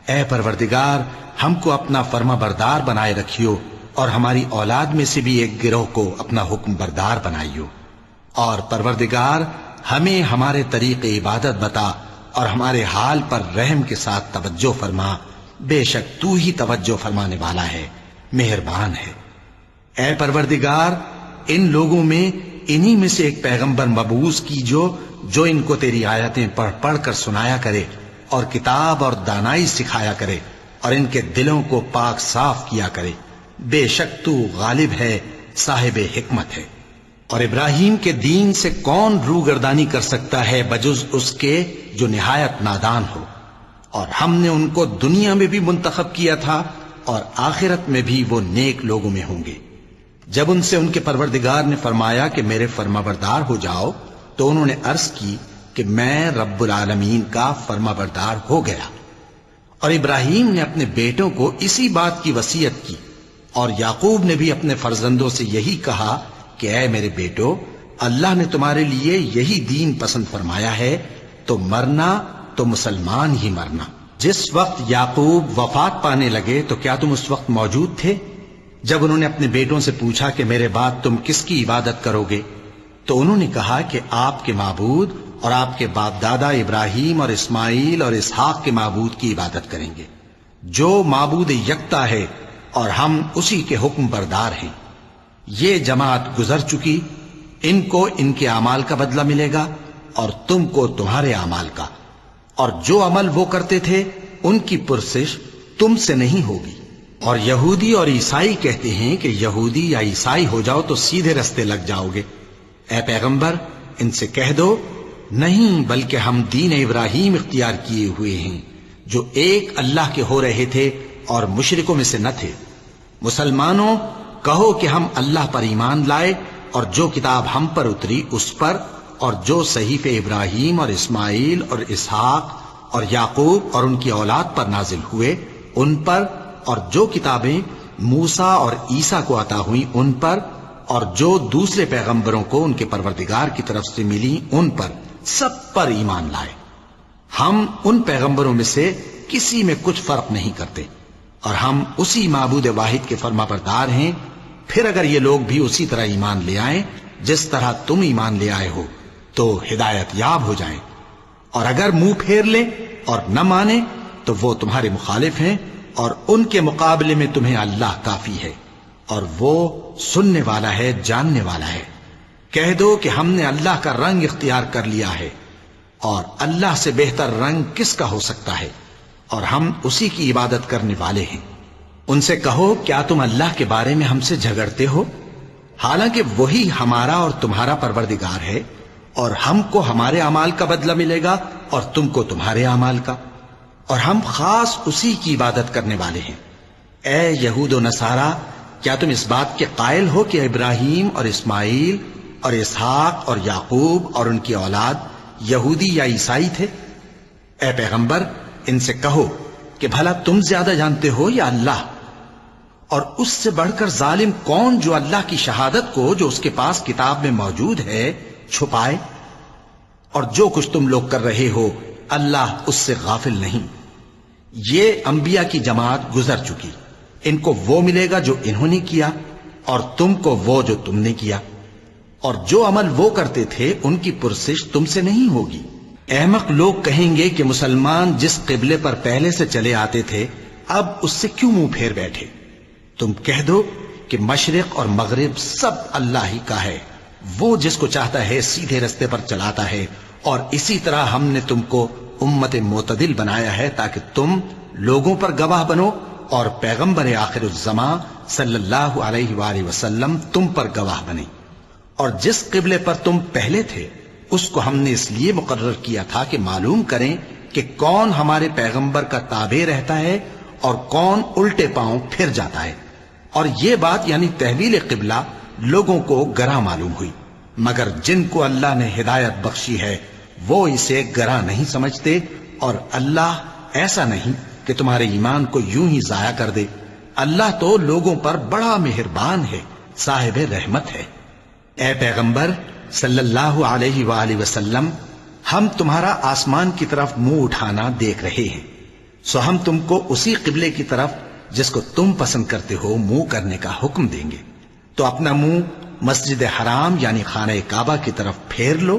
اے پروردگار ہم کو اپنا فرما بردار بنائے رکھیو، اور ہماری اولاد میں سے بھی ایک گروہ کو اپنا حکم بردار بنائیو، اور پروردگار ہمیں ہمارے طریق عبادت بتا اور ہمارے حال پر رحم کے ساتھ توجہ فرما، بے شک تو ہی توجہ فرمانے والا ہے، مہربان ہے۔ اے پروردگار ان لوگوں میں انہی میں سے ایک پیغمبر مبعوث کی جو ان کو تیری آیتیں پڑھ پڑھ کر سنایا کرے اور کتاب اور دانائی سکھایا کرے اور ان کے دلوں کو پاک صاف کیا کرے، بے شک تو غالب ہے، صاحب حکمت ہے۔ اور ابراہیم کے دین سے کون روگردانی کر سکتا ہے بجز اس کے جو نہایت نادان ہو، اور ہم نے ان کو دنیا میں بھی منتخب کیا تھا اور آخرت میں بھی وہ نیک لوگوں میں ہوں گے۔ جب ان سے ان کے پروردگار نے فرمایا کہ میرے فرما بردار ہو جاؤ تو انہوں نے عرض کی کہ میں رب العالمین کا فرما بردار ہو گیا۔ اور ابراہیم نے اپنے بیٹوں کو اسی بات کی وصیت کی، اور یعقوب نے بھی اپنے فرزندوں سے یہی کہا کہ اے میرے بیٹو، اللہ نے تمہارے لیے یہی دین پسند فرمایا ہے، تو مرنا تو مسلمان ہی مرنا۔ جس وقت یعقوب وفات پانے لگے تو کیا تم اس وقت موجود تھے جب انہوں نے اپنے بیٹوں سے پوچھا کہ میرے بعد تم کس کی عبادت کرو گے؟ تو انہوں نے کہا کہ آپ کے معبود اور آپ کے باپ دادا ابراہیم اور اسماعیل اور اسحاق کے معبود کی عبادت کریں گے، جو معبود یکتا ہے اور ہم اسی کے حکم بردار ہیں۔ یہ جماعت گزر چکی، ان کو ان کے اعمال کا بدلہ ملے گا اور تم کو تمہارے اعمال کا، اور جو عمل وہ کرتے تھے ان کی پرسش تم سے نہیں ہوگی۔ اور یہودی اور عیسائی کہتے ہیں کہ یہودی یا عیسائی ہو جاؤ تو سیدھے رستے لگ جاؤ گے۔ اے پیغمبر ان سے کہہ دو نہیں، بلکہ ہم دین ابراہیم اختیار کیے ہوئے ہیں جو ایک اللہ کے ہو رہے تھے اور مشرکوں میں سے نہ تھے۔ مسلمانوں کہو کہ ہم اللہ پر ایمان لائے اور جو کتاب ہم پر اتری اس پر، اور جو صحیفے ابراہیم اور اسماعیل اور اسحاق اور یعقوب اور ان کی اولاد پر نازل ہوئے ان پر، اور جو کتابیں موسیٰ اور عیسیٰ کو عطا ہوئیں ان پر، اور جو دوسرے پیغمبروں کو ان کے پروردگار کی طرف سے ملی ان پر، سب پر ایمان لائے۔ ہم ان پیغمبروں میں سے کسی میں کچھ فرق نہیں کرتے، اور ہم اسی معبود واحد کے فرما بردار ہیں۔ پھر اگر یہ لوگ بھی اسی طرح ایمان لے آئیں جس طرح تم ایمان لے آئے ہو تو ہدایت یاب ہو جائیں، اور اگر منہ پھیر لیں اور نہ مانیں تو وہ تمہارے مخالف ہیں، اور ان کے مقابلے میں تمہیں اللہ کافی ہے، اور وہ سننے والا ہے، جاننے والا ہے۔ کہہ دو کہ ہم نے اللہ کا رنگ اختیار کر لیا ہے، اور اللہ سے بہتر رنگ کس کا ہو سکتا ہے، اور ہم اسی کی عبادت کرنے والے ہیں۔ ان سے کہو کیا تم اللہ کے بارے میں ہم سے جھگڑتے ہو، حالانکہ وہی ہمارا اور تمہارا پروردگار ہے، اور ہم کو ہمارے اعمال کا بدلہ ملے گا اور تم کو تمہارے اعمال کا، اور ہم خاص اسی کی عبادت کرنے والے ہیں۔ اے یہود و نصارا، کیا تم اس بات کے قائل ہو کہ ابراہیم اور اسماعیل اور اسحاق اور یعقوب اور ان کی اولاد یہودی یا عیسائی تھے؟ اے پیغمبر ان سے کہو کہ بھلا تم زیادہ جانتے ہو یا اللہ؟ اور اس سے بڑھ کر ظالم کون جو اللہ کی شہادت کو جو اس کے پاس کتاب میں موجود ہے چھپائے؟ اور جو کچھ تم لوگ کر رہے ہو اللہ اس سے غافل نہیں۔ یہ انبیاء کی جماعت گزر چکی، ان کو وہ ملے گا جو انہوں نے کیا، اور تم کو وہ جو تم نے کیا، اور جو عمل وہ کرتے تھے ان کی پرسش تم سے نہیں ہوگی۔ احمق لوگ کہیں گے کہ مسلمان جس قبلے پر پہلے سے چلے آتے تھے اب اس سے کیوں منہ پھیر بیٹھے؟ تم کہہ دو کہ مشرق اور مغرب سب اللہ ہی کا ہے، وہ جس کو چاہتا ہے سیدھے رستے پر چلاتا ہے، اور اسی طرح ہم نے تم کو امت معتدل بنایا ہے تاکہ تم لوگوں پر گواہ بنو، اور پیغمبر آخر الزمان صلی اللہ علیہ وآلہ وسلم تم پر گواہ بنے۔ اور جس قبلے پر تم پہلے تھے اس کو ہم نے اس لیے مقرر کیا تھا کہ معلوم کریں کہ کون ہمارے پیغمبر کا تابع رہتا ہے اور کون الٹے پاؤں پھر جاتا ہے۔ اور یہ بات یعنی تحویل قبلہ لوگوں کو گراں معلوم ہوئی، مگر جن کو اللہ نے ہدایت بخشی ہے وہ اسے گراں نہیں سمجھتے، اور اللہ ایسا نہیں کہ تمہارے ایمان کو یوں ہی ضائع کر دے۔ اللہ تو لوگوں پر بڑا مہربان ہے، صاحب رحمت ہے۔ اے پیغمبر صلی اللہ علیہ وآلہ وسلم، ہم تمہارا آسمان کی طرف منہ اٹھانا دیکھ رہے ہیں، سو ہم تم کو اسی قبلے کی طرف جس کو تم پسند کرتے ہو منہ کرنے کا حکم دیں گے۔ تو اپنا منہ مسجد حرام یعنی خانہ کعبہ کی طرف پھیر لو،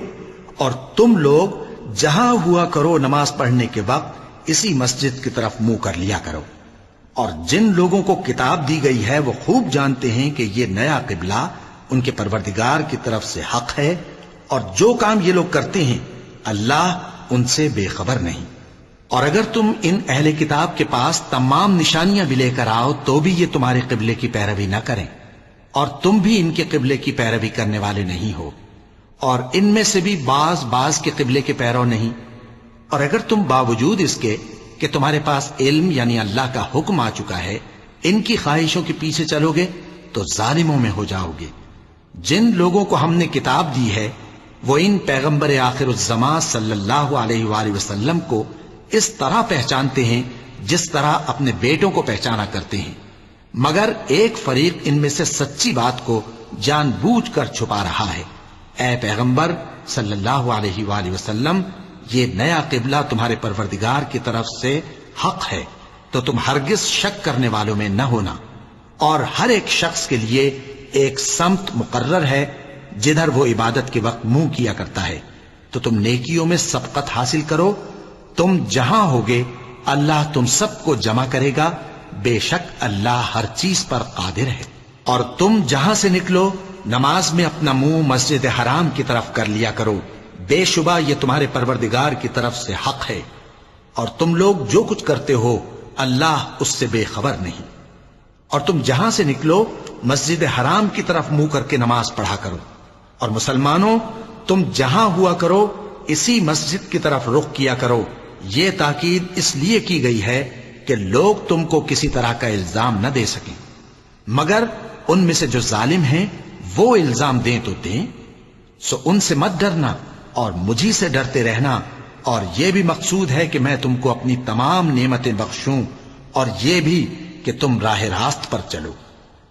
اور تم لوگ جہاں ہوا کرو نماز پڑھنے کے وقت اسی مسجد کی طرف منہ کر لیا کرو۔ اور جن لوگوں کو کتاب دی گئی ہے وہ خوب جانتے ہیں کہ یہ نیا قبلہ ان کے پروردگار کی طرف سے حق ہے، اور جو کام یہ لوگ کرتے ہیں اللہ ان سے بے خبر نہیں۔ اور اگر تم ان اہل کتاب کے پاس تمام نشانیاں بھی لے کر آؤ تو بھی یہ تمہارے قبلے کی پیروی نہ کریں، اور تم بھی ان کے قبلے کی پیروی کرنے والے نہیں ہو، اور ان میں سے بھی بعض کے قبلے کے پیرو نہیں۔ اور اگر تم باوجود اس کے کہ تمہارے پاس علم یعنی اللہ کا حکم آ چکا ہے ان کی خواہشوں کے پیچھے چلو گے تو ظالموں میں ہو جاؤ گے۔ جن لوگوں کو ہم نے کتاب دی ہے وہ ان پیغمبر آخر الزمان صلی اللہ علیہ وآلہ وسلم کو اس طرح پہچانتے ہیں جس طرح اپنے بیٹوں کو پہچانا کرتے ہیں، مگر ایک فریق ان میں سے سچی بات کو جان بوجھ کر چھپا رہا ہے۔ اے پیغمبر صلی اللہ علیہ وآلہ وسلم، یہ نیا قبلہ تمہارے پروردگار کی طرف سے حق ہے، تو تم ہرگز شک کرنے والوں میں نہ ہونا، اور ہر ایک شخص کے لیے ایک سمت مقرر ہے جدھر وہ عبادت کے وقت منہ کیا کرتا ہے، تو تم نیکیوں میں سبقت حاصل کرو۔ تم جہاں ہوگے اللہ تم سب کو جمع کرے گا، بے شک اللہ ہر چیز پر قادر ہے۔ اور تم جہاں سے نکلو نماز میں اپنا منہ مسجد حرام کی طرف کر لیا کرو، بے شبہ یہ تمہارے پروردگار کی طرف سے حق ہے، اور تم لوگ جو کچھ کرتے ہو اللہ اس سے بے خبر نہیں۔ اور تم جہاں سے نکلو مسجد حرام کی طرف منہ کر کے نماز پڑھا کرو، اور مسلمانوں تم جہاں ہوا کرو اسی مسجد کی طرف رخ کیا کرو۔ یہ تاکید اس لیے کی گئی ہے کہ لوگ تم کو کسی طرح کا الزام نہ دے سکیں، مگر ان میں سے جو ظالم ہیں وہ الزام دیں تو دیں، سو ان سے مت ڈرنا اور مجھی سے ڈرتے رہنا، اور یہ بھی مقصود ہے کہ میں تم کو اپنی تمام نعمتیں بخشوں، اور یہ بھی کہ تم راہ راست پر چلو۔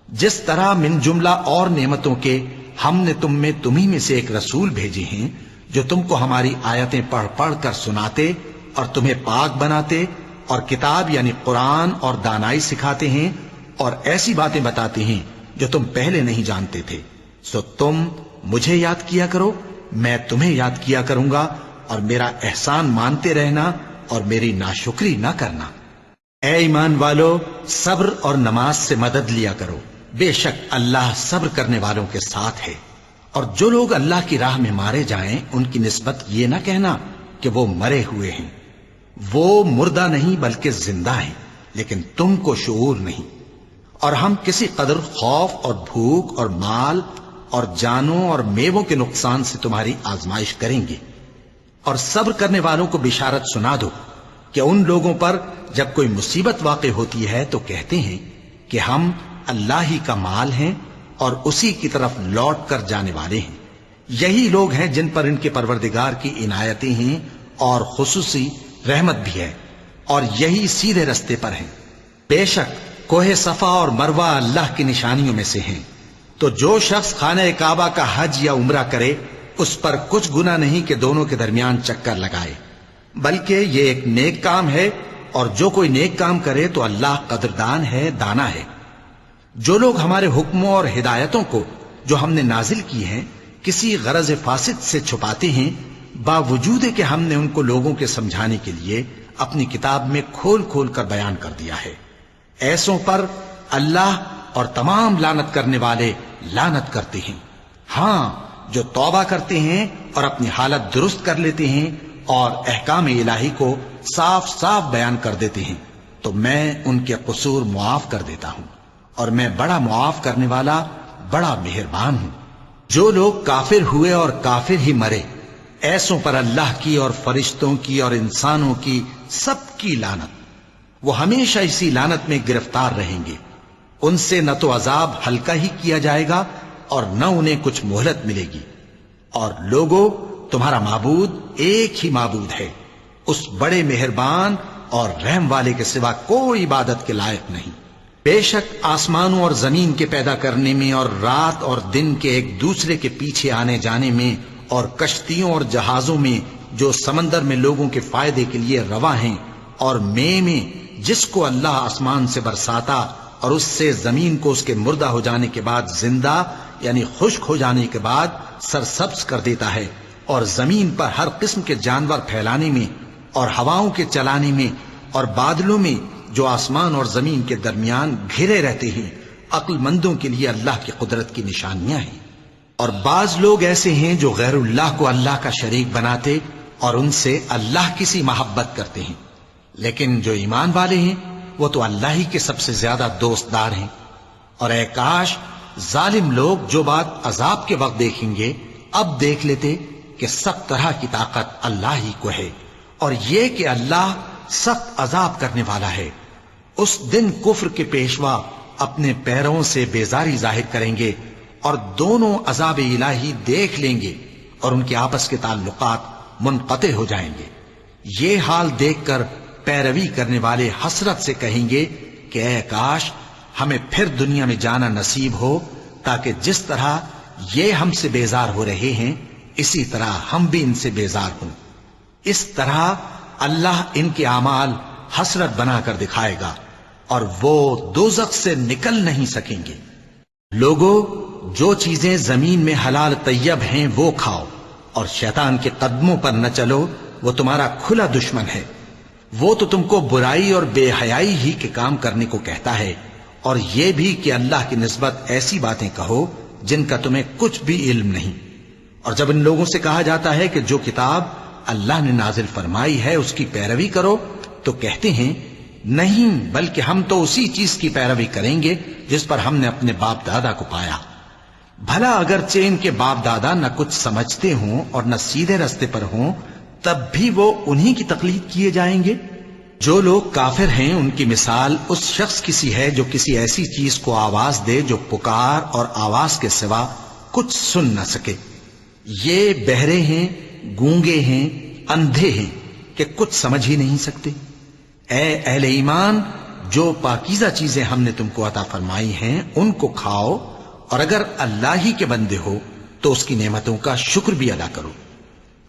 جس طرح من جملہ اور نعمتوں کے ہم نے تم میں تمہیں میں سے ایک رسول بھیجے ہیں جو تم کو ہماری آیتیں پڑھ پڑھ کر سناتے اور تمہیں پاک بناتے، اور کتاب یعنی قرآن اور دانائی سکھاتے ہیں، اور ایسی باتیں بتاتے ہیں جو تم پہلے نہیں جانتے تھے، سو تم مجھے یاد کیا کرو، میں تمہیں یاد کیا کروں گا، اور میرا احسان مانتے رہنا اور میری ناشکری نہ کرنا۔ اے ایمان والو، صبر اور نماز سے مدد لیا کرو، بے شک اللہ صبر کرنے والوں کے ساتھ ہے۔ اور جو لوگ اللہ کی راہ میں مارے جائیں ان کی نسبت یہ نہ کہنا کہ وہ مرے ہوئے ہیں، وہ مردہ نہیں بلکہ زندہ ہیں، لیکن تم کو شعور نہیں۔ اور ہم کسی قدر خوف اور بھوک اور مال اور جانوں اور میووں کے نقصان سے تمہاری آزمائش کریں گے، اور صبر کرنے والوں کو بشارت سنا دو کہ ان لوگوں پر جب کوئی مصیبت واقع ہوتی ہے تو کہتے ہیں کہ ہم اللہ ہی کا مال ہیں اور اسی کی طرف لوٹ کر جانے والے ہیں۔ یہی لوگ ہیں جن پر ان کے پروردگار کی عنایتیں ہیں اور خصوصی رحمت بھی ہے، اور یہی سیدھے رستے پر ہیں۔ بے شک کوہ صفا اور مروہ اللہ کی نشانیوں میں سے ہیں، تو جو شخص خانہ کعبہ کا حج یا عمرہ کرے اس پر کچھ گناہ نہیں کہ دونوں کے درمیان چکر لگائے، بلکہ یہ ایک نیک کام ہے، اور جو کوئی نیک کام کرے تو اللہ قدردان ہے، دانا ہے۔ جو لوگ ہمارے حکموں اور ہدایتوں کو جو ہم نے نازل کی ہیں کسی غرض فاسد سے چھپاتے ہیں، باوجود کہ ہم نے ان کو لوگوں کے سمجھانے کے لیے اپنی کتاب میں کھول کھول کر بیان کر دیا ہے، ایسوں پر اللہ اور تمام لعنت کرنے والے لعنت کرتے ہیں۔ ہاں، جو توبہ کرتے ہیں اور اپنی حالت درست کر لیتے ہیں اور احکام الہی کو صاف صاف بیان کر دیتے ہیں تو میں ان کے قصور معاف کر دیتا ہوں، اور میں بڑا معاف کرنے والا، بڑا مہربان ہوں۔ جو لوگ کافر ہوئے اور کافر ہی مرے، ایسوں پر اللہ کی اور فرشتوں کی اور انسانوں کی سب کی لعنت، وہ ہمیشہ اسی لعنت میں گرفتار رہیں گے۔ ان سے نہ تو عذاب ہلکا ہی کیا جائے گا اور نہ انہیں کچھ مہلت ملے گی۔ اور لوگوں، تمہارا معبود ایک ہی معبود ہے، اس بڑے مہربان اور رحم والے کے سوا کوئی عبادت کے لائق نہیں۔ بے شک آسمانوں اور زمین کے پیدا کرنے میں اور رات اور دن کے ایک دوسرے کے پیچھے آنے جانے میں اور کشتیوں اور جہازوں میں جو سمندر میں لوگوں کے فائدے کے لیے رواں ہیں، اور میں جس کو اللہ آسمان سے برساتا اور اس سے زمین کو اس کے مردہ ہو جانے کے بعد زندہ یعنی خشک ہو جانے کے بعد سرسبز کر دیتا ہے، اور زمین پر ہر قسم کے جانور پھیلانے میں اور ہواؤں کے چلانے میں اور بادلوں میں جو آسمان اور زمین کے درمیان گھرے رہتے ہیں، عقل مندوں کے لیے اللہ کی قدرت کی نشانیاں ہیں۔ اور بعض لوگ ایسے ہیں جو غیر اللہ کو اللہ کا شریک بناتے اور ان سے اللہ کی سی محبت کرتے ہیں، لیکن جو ایمان والے ہیں وہ تو اللہ ہی کے سب سے زیادہ دوست دار ہیں۔ اور اے کاش ظالم لوگ جو بات عذاب کے وقت دیکھیں گے اب دیکھ لیتے کہ سب طرح کی طاقت اللہ ہی کو ہے، اور یہ کہ اللہ سخت عذاب کرنے والا ہے۔ اس دن کفر کے پیشوا اپنے پیروں سے بیزاری ظاہر کریں گے اور دونوں عذاب الہی دیکھ لیں گے اور ان کے آپس کے تعلقات منقطع ہو جائیں گے۔ یہ حال دیکھ کر پیروی کرنے والے حسرت سے کہیں گے کہ اے کاش ہمیں پھر دنیا میں جانا نصیب ہو، تاکہ جس طرح یہ ہم سے بیزار ہو رہے ہیں اسی طرح ہم بھی ان سے بیزار ہوں۔ اس طرح اللہ ان کے اعمال حسرت بنا کر دکھائے گا اور وہ دوزخ سے نکل نہیں سکیں گے۔ لوگوں، جو چیزیں زمین میں حلال طیب ہیں وہ کھاؤ، اور شیطان کے قدموں پر نہ چلو، وہ تمہارا کھلا دشمن ہے۔ وہ تو تم کو برائی اور بے حیائی ہی کے کام کرنے کو کہتا ہے، اور یہ بھی کہ اللہ کی نسبت ایسی باتیں کہو جن کا تمہیں کچھ بھی علم نہیں۔ اور جب ان لوگوں سے کہا جاتا ہے کہ جو کتاب اللہ نے نازل فرمائی ہے اس کی پیروی کرو، تو کہتے ہیں نہیں، بلکہ ہم تو اسی چیز کی پیروی کریں گے جس پر ہم نے اپنے باپ دادا کو پایا۔ بھلا اگرچہ ان کے باپ دادا نہ کچھ سمجھتے ہوں اور نہ سیدھے رستے پر ہوں، تب بھی وہ انہی کی تقلید کیے جائیں گے۔ جو لوگ کافر ہیں ان کی مثال اس شخص کی سی ہے جو کسی ایسی چیز کو آواز دے جو پکار اور آواز کے سوا کچھ سن نہ سکے۔ یہ بہرے ہیں، گونگے ہیں، اندھے ہیں کہ کچھ سمجھ ہی نہیں سکتے۔ اے اہل ایمان، جو پاکیزہ چیزیں ہم نے تم کو عطا فرمائی ہیں ان کو کھاؤ، اور اگر اللہ ہی کے بندے ہو تو اس کی نعمتوں کا شکر بھی ادا کرو۔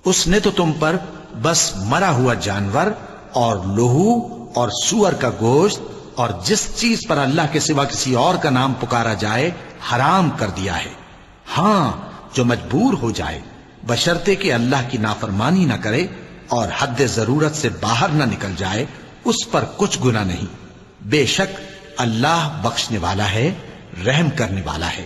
اس نے تو تم پر بس مرا ہوا جانور اور لہو اور سور کا گوشت اور جس چیز پر اللہ کے سوا کسی اور کا نام پکارا جائے حرام کر دیا ہے۔ ہاں، جو مجبور ہو جائے بشرطے کہ اللہ کی نافرمانی نہ کرے اور حد ضرورت سے باہر نہ نکل جائے، اس پر کچھ گناہ نہیں۔ بے شک اللہ بخشنے والا ہے، رحم کرنے والا ہے۔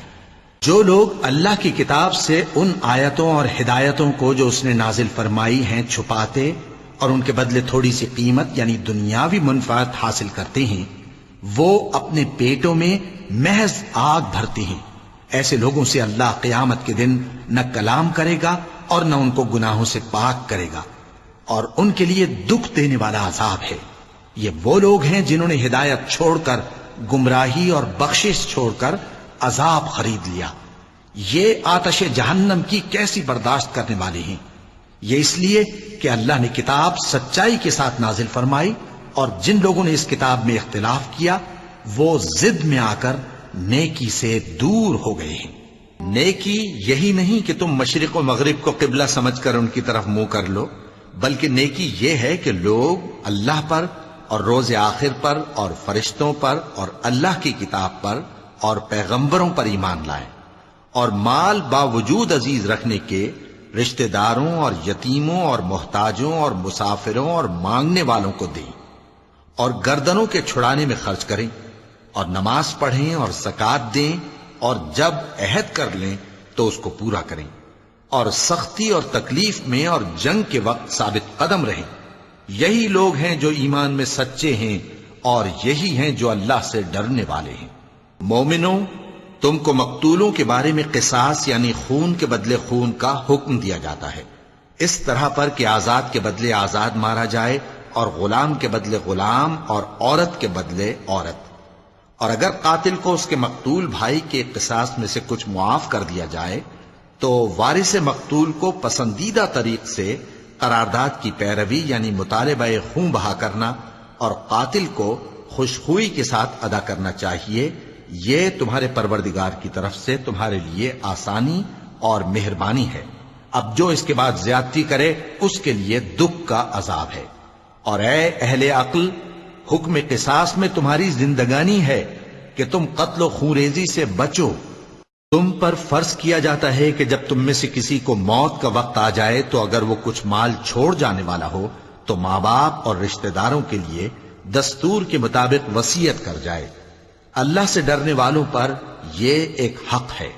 جو لوگ اللہ کی کتاب سے ان آیتوں اور ہدایتوں کو جو اس نے نازل فرمائی ہیں چھپاتے اور ان کے بدلے تھوڑی سی قیمت یعنی دنیاوی منفعت حاصل کرتے ہیں، وہ اپنے پیٹوں میں محض آگ بھرتے ہیں۔ ایسے لوگوں سے اللہ قیامت کے دن نہ کلام کرے گا اور نہ ان کو گناہوں سے پاک کرے گا، اور ان کے لیے دکھ دینے والا عذاب ہے۔ یہ وہ لوگ ہیں جنہوں نے ہدایت چھوڑ کر گمراہی اور بخشش چھوڑ کر عذاب خرید لیا۔ یہ آتش جہنم کی کیسی برداشت کرنے والے ہیں۔ یہ اس لیے کہ اللہ نے کتاب سچائی کے ساتھ نازل فرمائی، اور جن لوگوں نے اس کتاب میں اختلاف کیا وہ ضد میں آ کر نیکی سے دور ہو گئے ہیں۔ نیکی یہی نہیں کہ تم مشرق و مغرب کو قبلہ سمجھ کر ان کی طرف منہ کر لو، بلکہ نیکی یہ ہے کہ لوگ اللہ پر اور روز آخر پر اور فرشتوں پر اور اللہ کی کتاب پر اور پیغمبروں پر ایمان لائیں، اور مال باوجود عزیز رکھنے کے رشتہ داروں اور یتیموں اور محتاجوں اور مسافروں اور مانگنے والوں کو دیں، اور گردنوں کے چھڑانے میں خرچ کریں، اور نماز پڑھیں اور زکوٰۃ دیں، اور جب عہد کر لیں تو اس کو پورا کریں، اور سختی اور تکلیف میں اور جنگ کے وقت ثابت قدم رہیں۔ یہی لوگ ہیں جو ایمان میں سچے ہیں، اور یہی ہیں جو اللہ سے ڈرنے والے ہیں۔ مومنوں، تم کو مقتولوں کے بارے میں قصاص یعنی خون کے بدلے خون کا حکم دیا جاتا ہے، اس طرح پر کہ آزاد کے بدلے آزاد مارا جائے، اور غلام کے بدلے غلام، اور عورت کے بدلے عورت۔ اور اگر قاتل کو اس کے مقتول بھائی کے قصاص میں سے کچھ معاف کر دیا جائے تو وارث مقتول کو پسندیدہ طریق سے قرارداد کی پیروی یعنی مطالبہ خون بہا کرنا اور قاتل کو خوشخوئی کے ساتھ ادا کرنا چاہیے۔ یہ تمہارے پروردگار کی طرف سے تمہارے لیے آسانی اور مہربانی ہے۔ اب جو اس کے بعد زیادتی کرے اس کے لیے دکھ کا عذاب ہے۔ اور اے اہل عقل، حکم قصاص میں تمہاری زندگانی ہے کہ تم قتل و خونریزی سے بچو۔ تم پر فرض کیا جاتا ہے کہ جب تم میں سے کسی کو موت کا وقت آ جائے تو اگر وہ کچھ مال چھوڑ جانے والا ہو تو ماں باپ اور رشتہ داروں کے لیے دستور کے مطابق وصیت کر جائے۔ اللہ سے ڈرنے والوں پر یہ ایک حق ہے۔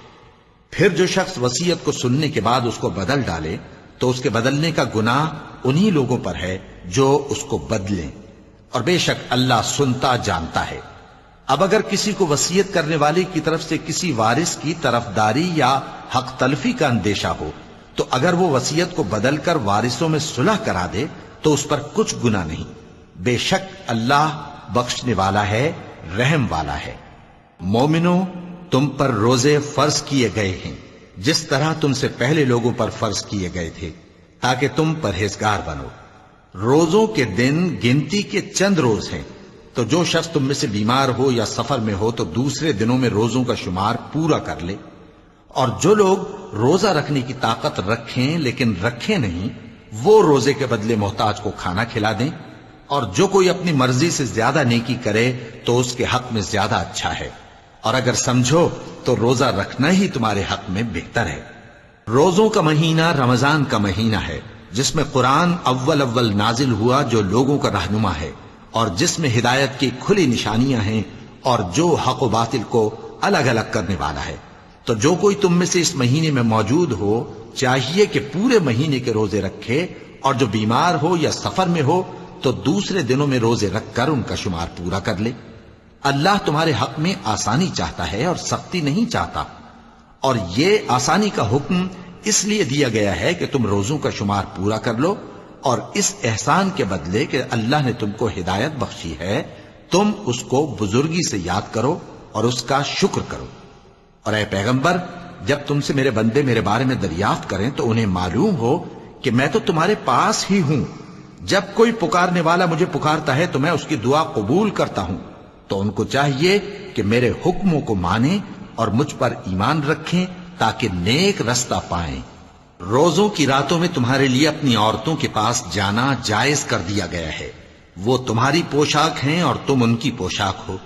پھر جو شخص وصیت کو سننے کے بعد اس کو بدل ڈالے تو اس کے بدلنے کا گناہ انہی لوگوں پر ہے جو اس کو بدلیں، اور بے شک اللہ سنتا جانتا ہے۔ اب اگر کسی کو وصیت کرنے والے کی طرف سے کسی وارث کی طرفداری یا حق تلفی کا اندیشہ ہو تو اگر وہ وصیت کو بدل کر وارثوں میں صلح کرا دے تو اس پر کچھ گناہ نہیں، بے شک اللہ بخشنے والا ہے، رحم والا ہے۔ مومنوں، تم پر روزے فرض کیے گئے ہیں جس طرح تم سے پہلے لوگوں پر فرض کیے گئے تھے تاکہ تم پرہیزگار بنو۔ روزوں کے دن گنتی کے چند روز ہیں، تو جو شخص تم میں سے بیمار ہو یا سفر میں ہو تو دوسرے دنوں میں روزوں کا شمار پورا کر لے۔ اور جو لوگ روزہ رکھنے کی طاقت رکھیں لیکن رکھیں نہیں، وہ روزے کے بدلے محتاج کو کھانا کھلا دیں۔ اور جو کوئی اپنی مرضی سے زیادہ نیکی کرے تو اس کے حق میں زیادہ اچھا ہے، اور اگر سمجھو تو روزہ رکھنا ہی تمہارے حق میں بہتر ہے۔ روزوں کا مہینہ رمضان کا مہینہ ہے جس میں قرآن اول نازل ہوا، جو لوگوں کا رہنما ہے اور جس میں ہدایت کی کھلی نشانیاں ہیں اور جو حق و باطل کو الگ الگ کرنے والا ہے۔ تو جو کوئی تم میں سے اس مہینے میں موجود ہو چاہیے کہ پورے مہینے کے روزے رکھے، اور جو بیمار ہو یا سفر میں ہو تو دوسرے دنوں میں روزے رکھ کر ان کا شمار پورا کر لے۔ اللہ تمہارے حق میں آسانی چاہتا ہے اور سختی نہیں چاہتا، اور یہ آسانی کا حکم اس لیے دیا گیا ہے کہ تم روزوں کا شمار پورا کر لو، اور اس احسان کے بدلے کہ اللہ نے تم کو ہدایت بخشی ہے تم اس کو بزرگی سے یاد کرو اور اس کا شکر کرو۔ اور اے پیغمبر، جب تم سے میرے بندے میرے بارے میں دریافت کریں تو انہیں معلوم ہو کہ میں تو تمہارے پاس ہی ہوں۔ جب کوئی پکارنے والا مجھے پکارتا ہے تو میں اس کی دعا قبول کرتا ہوں، تو ان کو چاہیے کہ میرے حکموں کو مانیں اور مجھ پر ایمان رکھیں تاکہ نیک رستہ پائیں۔ روزوں کی راتوں میں تمہارے لیے اپنی عورتوں کے پاس جانا جائز کر دیا گیا ہے، وہ تمہاری پوشاک ہیں اور تم ان کی پوشاک ہو۔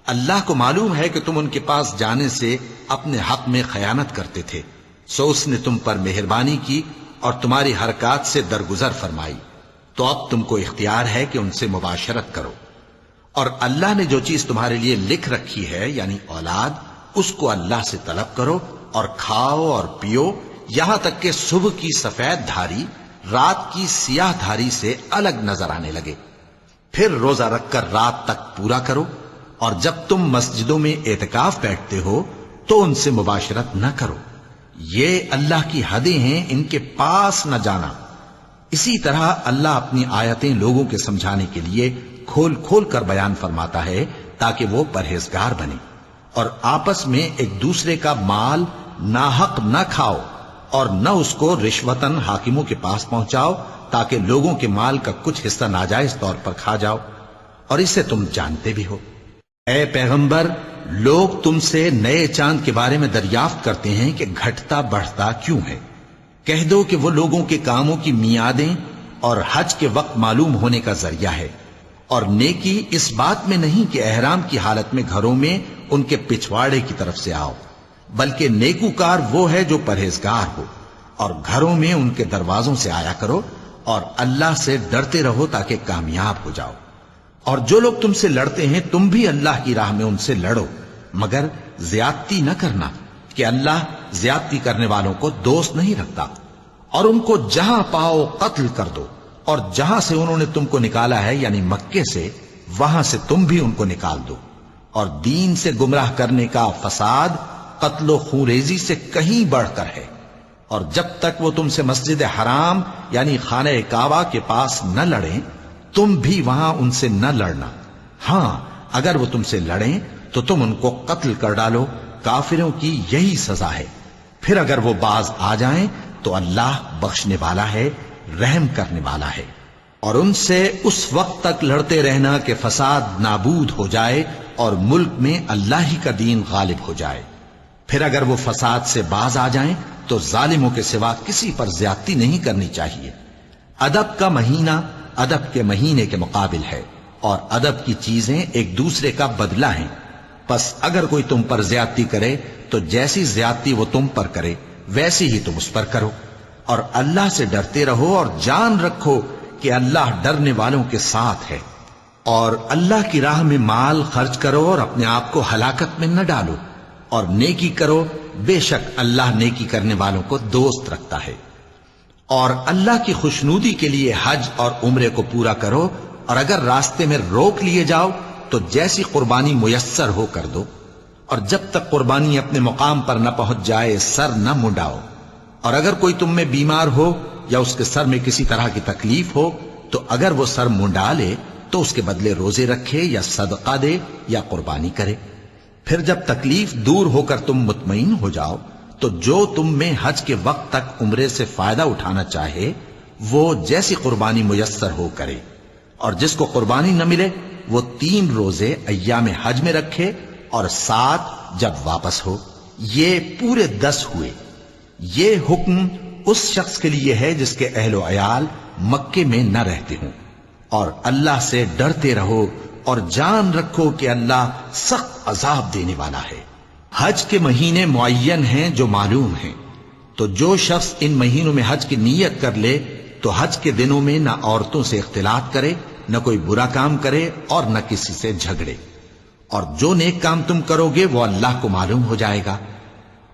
اللہ کو معلوم ہے کہ تم ان کے پاس جانے سے اپنے حق میں خیانت کرتے تھے، سو اس نے تم پر مہربانی کی اور تمہاری حرکات سے درگزر فرمائی، تو اب تم کو اختیار ہے کہ ان سے مباشرت کرو۔ اور اللہ نے جو چیز تمہارے لیے لکھ رکھی ہے یعنی اولاد، اس کو اللہ سے طلب کرو اور کھاؤ اور پیو، یہاں تک کہ صبح کی سفید دھاری رات کی سیاہ دھاری سے الگ نظر آنے لگے۔ پھر روزہ رکھ کر رات تک پورا کرو، اور جب تم مسجدوں میں اعتکاف بیٹھتے ہو تو ان سے مباشرت نہ کرو، یہ اللہ کی حدیں ہیں، ان کے پاس نہ جانا۔ اسی طرح اللہ اپنی آیتیں لوگوں کے سمجھانے کے لیے کھول کھول کر بیان فرماتا ہے تاکہ وہ پرہیزگار بنے۔ اور آپس میں ایک دوسرے کا مال ناحق نہ کھاؤ، اور نہ اس کو رشوتاً حاکموں کے پاس پہنچاؤ تاکہ لوگوں کے مال کا کچھ حصہ ناجائز طور پر کھا جاؤ، اور اسے تم جانتے بھی ہو۔ اے پیغمبر، لوگ تم سے نئے چاند کے بارے میں دریافت کرتے ہیں کہ گھٹتا بڑھتا کیوں ہے۔ کہہ دو کہ وہ لوگوں کے کاموں کی میعادیں اور حج کے وقت معلوم ہونے کا ذریعہ ہے، اور نیکی اس بات میں نہیں کہ احرام کی حالت میں گھروں میں ان کے پچھواڑے کی طرف سے آؤ، بلکہ نیکوکار وہ ہے جو پرہیزگار ہو، اور گھروں میں ان کے دروازوں سے آیا کرو، اور اللہ سے ڈرتے رہو تاکہ کامیاب ہو جاؤ۔ اور جو لوگ تم سے لڑتے ہیں تم بھی اللہ کی راہ میں ان سے لڑو، مگر زیادتی نہ کرنا، کہ اللہ زیادتی کرنے والوں کو دوست نہیں رکھتا۔ اور ان کو جہاں پاؤ قتل کر دو، اور جہاں سے انہوں نے تم کو نکالا ہے یعنی مکے سے، وہاں سے تم بھی ان کو نکال دو۔ اور دین سے گمراہ کرنے کا فساد قتل و خونریزی سے کہیں بڑھ کر ہے۔ اور جب تک وہ تم سے مسجد حرام یعنی خانہ کعبہ کے پاس نہ لڑیں تم بھی وہاں ان سے نہ لڑنا۔ ہاں اگر وہ تم سے لڑیں تو تم ان کو قتل کر ڈالو، کافروں کی یہی سزا ہے۔ پھر اگر وہ باز آ جائیں تو اللہ بخشنے والا ہے، رحم کرنے والا ہے۔ اور ان سے اس وقت تک لڑتے رہنا کہ فساد نابود ہو جائے اور ملک میں اللہ ہی کا دین غالب ہو جائے۔ پھر اگر وہ فساد سے باز آ جائیں تو ظالموں کے سوا کسی پر زیادتی نہیں کرنی چاہیے۔ ادب کا مہینہ ادب کے مہینے کے مقابل ہے، اور ادب کی چیزیں ایک دوسرے کا بدلہ ہیں۔ پس اگر کوئی تم پر زیادتی کرے تو جیسی زیادتی وہ تم پر کرے ویسی ہی تم اس پر کرو، اور اللہ سے ڈرتے رہو اور جان رکھو کہ اللہ ڈرنے والوں کے ساتھ ہے۔ اور اللہ کی راہ میں مال خرچ کرو اور اپنے آپ کو ہلاکت میں نہ ڈالو، اور نیکی کرو، بے شک اللہ نیکی کرنے والوں کو دوست رکھتا ہے۔ اور اللہ کی خوشنودی کے لیے حج اور عمرے کو پورا کرو، اور اگر راستے میں روک لیے جاؤ تو جیسی قربانی میسر ہو کر دو، اور جب تک قربانی اپنے مقام پر نہ پہنچ جائے سر نہ منڈاؤ۔ اور اگر کوئی تم میں بیمار ہو یا اس کے سر میں کسی طرح کی تکلیف ہو تو اگر وہ سر منڈا لے تو اس کے بدلے روزے رکھے یا صدقہ دے یا قربانی کرے۔ پھر جب تکلیف دور ہو کر تم مطمئن ہو جاؤ تو جو تم میں حج کے وقت تک عمرے سے فائدہ اٹھانا چاہے وہ جیسی قربانی میسر ہو کرے، اور جس کو قربانی نہ ملے وہ 3 روزے ایام حج میں رکھے اور 7 جب واپس ہو، یہ پورے 10 ہوئے۔ یہ حکم اس شخص کے لیے ہے جس کے اہل و عیال مکے میں نہ رہتے ہوں۔ اور اللہ سے ڈرتے رہو اور جان رکھو کہ اللہ سخت عذاب دینے والا ہے۔ حج کے مہینے معین ہیں جو معلوم ہیں، تو جو شخص ان مہینوں میں حج کی نیت کر لے تو حج کے دنوں میں نہ عورتوں سے اختلاط کرے، نہ کوئی برا کام کرے اور نہ کسی سے جھگڑے۔ اور جو نیک کام تم کرو گے وہ اللہ کو معلوم ہو جائے گا۔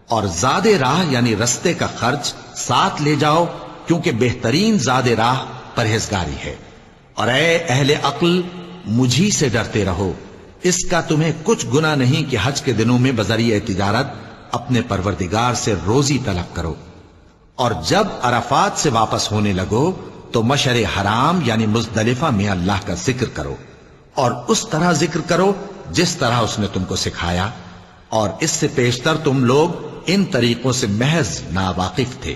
اور زاد راہ یعنی رستے کا خرچ ساتھ لے جاؤ، کیونکہ بہترین زاد راہ پرہیزگاری ہے۔ اور اے اہل عقل مجھی سے ڈرتے رہو، اس کا تمہیں کچھ گناہ نہیں کہ حج کے دنوں میں بذریعہ تجارت اپنے پروردگار سے روزی طلب کرو۔ اور جب عرفات سے واپس ہونے لگو تو مشعر حرام یعنی مزدلفہ میں اللہ کا ذکر کرو، اور اس طرح ذکر کرو جس طرح اس نے تم کو سکھایا، اور اس سے پیشتر تم لوگ ان طریقوں سے محض ناواقف تھے۔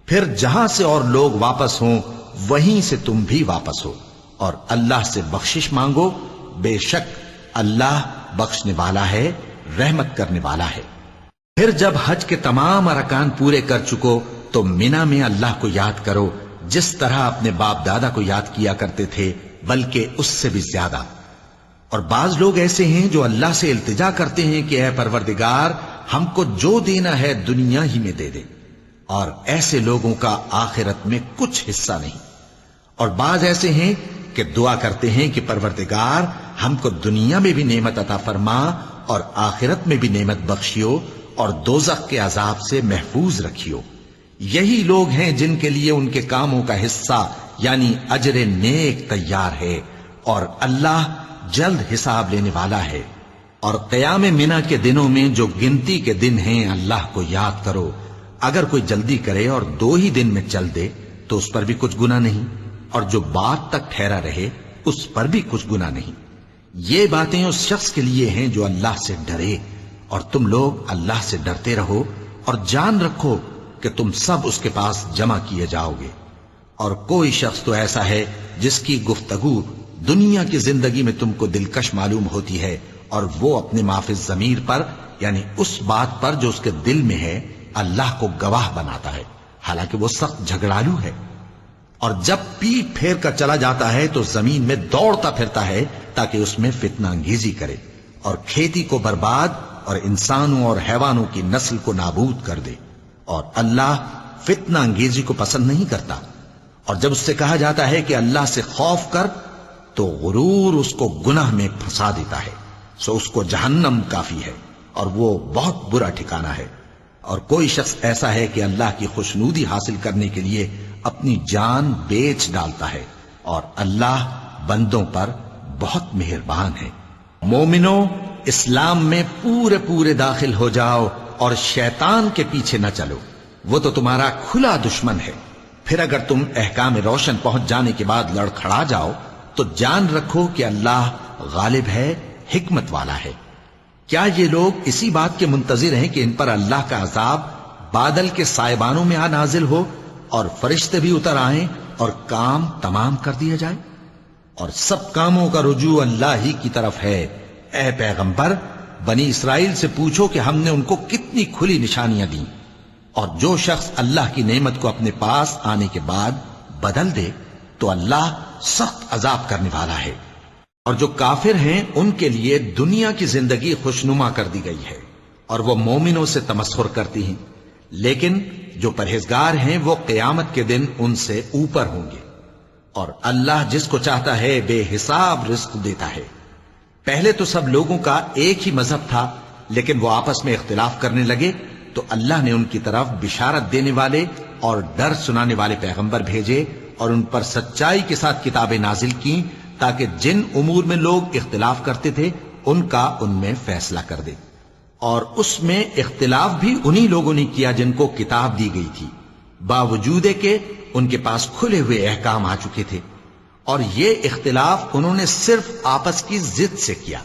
پھر جہاں سے اور لوگ واپس ہوں وہیں سے تم بھی واپس ہو، اور اللہ سے بخشش مانگو، بے شک اللہ بخشنے والا ہے، رحمت کرنے والا ہے۔ پھر جب حج کے تمام ارکان پورے کر چکو تو مینا میں اللہ کو یاد کرو جس طرح اپنے باپ دادا کو یاد کیا کرتے تھے، بلکہ اس سے بھی زیادہ۔ اور بعض لوگ ایسے ہیں جو اللہ سے التجا کرتے ہیں کہ اے پروردگار ہم کو جو دینا ہے دنیا ہی میں دے دے، اور ایسے لوگوں کا آخرت میں کچھ حصہ نہیں۔ اور بعض ایسے ہیں کہ دعا کرتے ہیں کہ پروردگار ہم کو دنیا میں بھی نعمت عطا فرما اور آخرت میں بھی نعمت بخشیو اور دوزخ کے عذاب سے محفوظ رکھیو۔ یہی لوگ ہیں جن کے لیے ان کے کاموں کا حصہ یعنی اجر نیک تیار ہے، اور اللہ جلد حساب لینے والا ہے۔ اور قیام منا کے دنوں میں جو گنتی کے دن ہیں اللہ کو یاد کرو، اگر کوئی جلدی کرے اور 2 ہی دن میں چل دے تو اس پر بھی کچھ گناہ نہیں، اور جو بات تک ٹھہرا رہے اس پر بھی کچھ گناہ نہیں۔ یہ باتیں اس شخص کے لیے ہیں جو اللہ سے ڈرے، اور تم لوگ اللہ سے ڈرتے رہو اور جان رکھو کہ تم سب اس کے پاس جمع کیے جاؤ گے۔ اور کوئی شخص تو ایسا ہے جس کی گفتگو دنیا کی زندگی میں تم کو دلکش معلوم ہوتی ہے اور وہ اپنے معافی ضمیر پر یعنی اس بات پر جو اس کے دل میں ہے اللہ کو گواہ بناتا ہے، حالانکہ وہ سخت جھگڑالو ہے۔ اور جب پیٹ پھیر کر چلا جاتا ہے تو زمین میں دوڑتا پھرتا ہے تاکہ اس میں فتنہ انگیزی کرے اور کھیتی کو برباد اور انسانوں اور حیوانوں کی نسل کو نابود کر دے، اور اللہ فتنہ انگیزی کو پسند نہیں کرتا۔ اور جب اس سے کہا جاتا ہے کہ اللہ سے خوف کر تو غرور اس کو گناہ میں پھنسا دیتا ہے، سو اس کو جہنم کافی ہے اور وہ بہت برا ٹھکانہ ہے۔ اور کوئی شخص ایسا ہے کہ اللہ کی خوشنودی حاصل کرنے کے لیے اپنی جان بیچ ڈالتا ہے، اور اللہ بندوں پر بہت مہربان ہے۔ مومنو، اسلام میں پورے پورے داخل ہو جاؤ اور شیطان کے پیچھے نہ چلو، وہ تو تمہارا کھلا دشمن ہے۔ پھر اگر تم احکام روشن پہنچ جانے کے بعد لڑکھڑا جاؤ تو جان رکھو کہ اللہ غالب ہے، حکمت والا ہے۔ کیا یہ لوگ اسی بات کے منتظر ہیں کہ ان پر اللہ کا عذاب بادل کے سائبانوں میں آ نازل ہو اور فرشتے بھی اتر آئیں اور کام تمام کر دیا جائے؟ اور سب کاموں کا رجوع اللہ ہی کی طرف ہے۔ اے پیغمبر، بنی اسرائیل سے پوچھو کہ ہم نے ان کو کتنی کھلی نشانیاں دیں، اور جو شخص اللہ کی نعمت کو اپنے پاس آنے کے بعد بدل دے تو اللہ سخت عذاب کرنے والا ہے۔ اور جو کافر ہیں ان کے لیے دنیا کی زندگی خوشنما کر دی گئی ہے اور وہ مومنوں سے تمسخر کرتی ہیں، لیکن جو پرہیزگار ہیں وہ قیامت کے دن ان سے اوپر ہوں گے۔ اور اللہ جس کو چاہتا ہے بے حساب رزق دیتا ہے۔ پہلے تو سب لوگوں کا ایک ہی مذہب تھا، لیکن وہ آپس میں اختلاف کرنے لگے تو اللہ نے ان کی طرف بشارت دینے والے اور ڈر سنانے والے پیغمبر بھیجے اور ان پر سچائی کے ساتھ کتابیں نازل کی تاکہ جن امور میں لوگ اختلاف کرتے تھے ان کا ان میں فیصلہ کر دے۔ اور اس میں اختلاف بھی انہی لوگوں نے کیا جن کو کتاب دی گئی تھی، باوجود کہ ان کے پاس کھلے ہوئے احکام آ چکے تھے، اور یہ اختلاف انہوں نے صرف آپس کی ضد سے کیا۔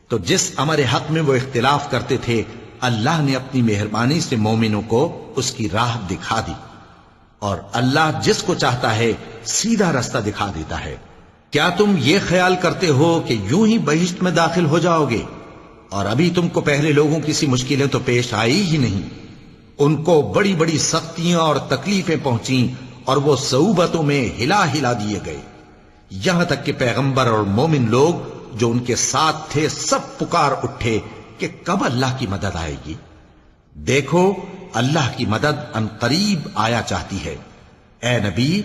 تو جس امر حق میں وہ اختلاف کرتے تھے اللہ نے اپنی مہربانی سے مومنوں کو اس کی راہ دکھا دی، اور اللہ جس کو چاہتا ہے سیدھا رستہ دکھا دیتا ہے۔ کیا تم یہ خیال کرتے ہو کہ یوں ہی بہشت میں داخل ہو جاؤ گے؟ اور ابھی تم کو پہلے لوگوں کی سی مشکلیں تو پیش آئی ہی نہیں، ان کو بڑی بڑی سختیاں اور تکلیفیں پہنچیں اور وہ صعوبتوں میں ہلا ہلا دیے گئے، یہاں تک کہ پیغمبر اور مومن لوگ جو ان کے ساتھ تھے سب پکار اٹھے کہ کب اللہ کی مدد آئے گی۔ دیکھو اللہ کی مدد ان قریب آیا چاہتی ہے۔ اے نبی،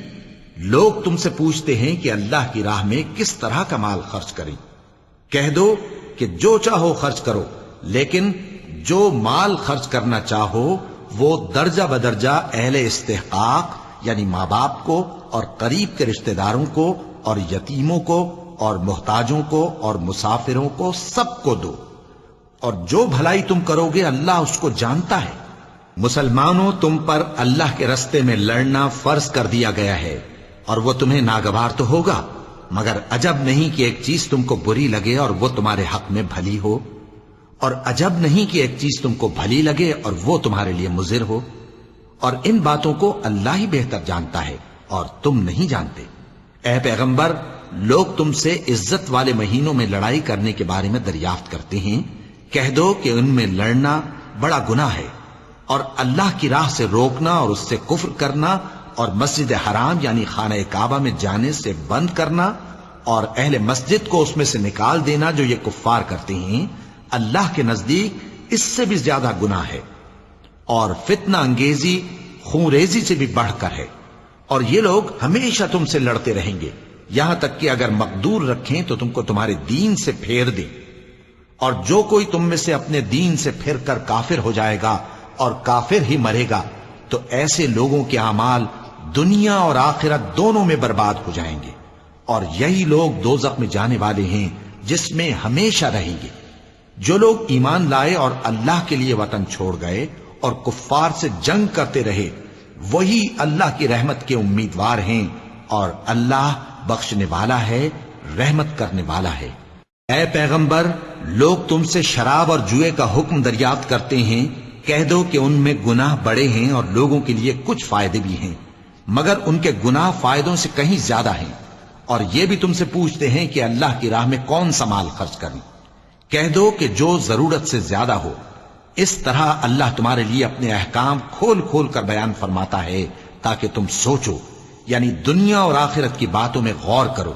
لوگ تم سے پوچھتے ہیں کہ اللہ کی راہ میں کس طرح کا مال خرچ کریں۔ کہہ دو کہ جو چاہو خرچ کرو، لیکن جو مال خرچ کرنا چاہو وہ درجہ بدرجہ اہل استحقاق یعنی ماں باپ کو اور قریب کے رشتہ داروں کو اور یتیموں کو اور محتاجوں کو اور مسافروں کو سب کو دو، اور جو بھلائی تم کرو گے اللہ اس کو جانتا ہے۔ مسلمانوں، تم پر اللہ کے رستے میں لڑنا فرض کر دیا گیا ہے، اور وہ تمہیں ناگوار تو ہوگا، مگر عجب نہیں کہ ایک چیز تم کو بری لگے اور وہ تمہارے حق میں بھلی ہو، اور عجب نہیں کہ ایک چیز تم کو بھلی لگے اور وہ تمہارے لیے مضر ہو، اور ان باتوں کو اللہ ہی بہتر جانتا ہے اور تم نہیں جانتے۔ اے پیغمبر، لوگ تم سے عزت والے مہینوں میں لڑائی کرنے کے بارے میں دریافت کرتے ہیں، کہہ دو کہ ان میں لڑنا بڑا گناہ ہے، اور اللہ کی راہ سے روکنا اور اس سے کفر کرنا اور مسجد حرام یعنی خانہ کعبہ میں جانے سے بند کرنا اور اہل مسجد کو اس میں سے نکال دینا جو یہ کفار کرتے ہیں، اللہ کے نزدیک اس سے بھی زیادہ گناہ ہے، اور فتنہ انگیزی خون ریزی سے بھی بڑھ کر ہے۔ اور یہ لوگ ہمیشہ تم سے لڑتے رہیں گے، یہاں تک کہ اگر مقدور رکھیں تو تم کو تمہارے دین سے پھیر دیں، اور جو کوئی تم میں سے اپنے دین سے پھر کر کافر ہو جائے گا اور کافر ہی مرے گا تو ایسے لوگوں کے اعمال دنیا اور آخرت دونوں میں برباد ہو جائیں گے، اور یہی لوگ دوزخ میں جانے والے ہیں جس میں ہمیشہ رہیں گے۔ جو لوگ ایمان لائے اور اللہ کے لیے وطن چھوڑ گئے اور کفار سے جنگ کرتے رہے وہی اللہ کی رحمت کے امیدوار ہیں، اور اللہ بخشنے والا ہے، رحمت کرنے والا ہے۔ اے پیغمبر، لوگ تم سے شراب اور جوئے کا حکم دریافت کرتے ہیں، کہہ دو کہ ان میں گناہ بڑے ہیں اور لوگوں کے لیے کچھ فائدے بھی ہیں، مگر ان کے گناہ فائدوں سے کہیں زیادہ ہیں۔ اور یہ بھی تم سے پوچھتے ہیں کہ اللہ کی راہ میں کون سا مال خرچ کریں، کہہ دو کہ جو ضرورت سے زیادہ ہو. اس طرح اللہ تمہارے لیے اپنے احکام کھول کھول کر بیان فرماتا ہے تاکہ تم سوچو، یعنی دنیا اور آخرت کی باتوں میں غور کرو.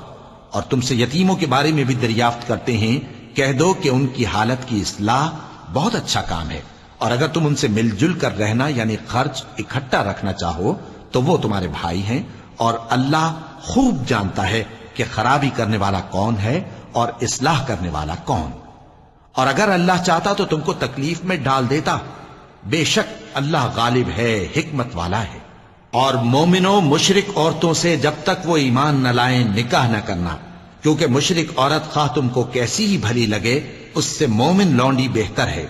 اور تم سے یتیموں کے بارے میں بھی دریافت کرتے ہیں، کہہ دو کہ ان کی حالت کی اصلاح بہت اچھا کام ہے، اور اگر تم ان سے مل جل کر رہنا یعنی خرچ اکٹھا رکھنا چاہو تو وہ تمہارے بھائی ہیں، اور اللہ خوب جانتا ہے کہ خرابی کرنے والا کون ہے اور اصلاح کرنے والا کون. اور اگر اللہ چاہتا تو تم کو تکلیف میں ڈال دیتا، بے شک اللہ غالب ہے، حکمت والا ہے. اور مومنوں مشرک عورتوں سے جب تک وہ ایمان نہ لائیں نکاح نہ کرنا، کیونکہ مشرک عورت خواہ تم کو کیسی ہی بھلی لگے اس سے مومن لونڈی بہتر ہے.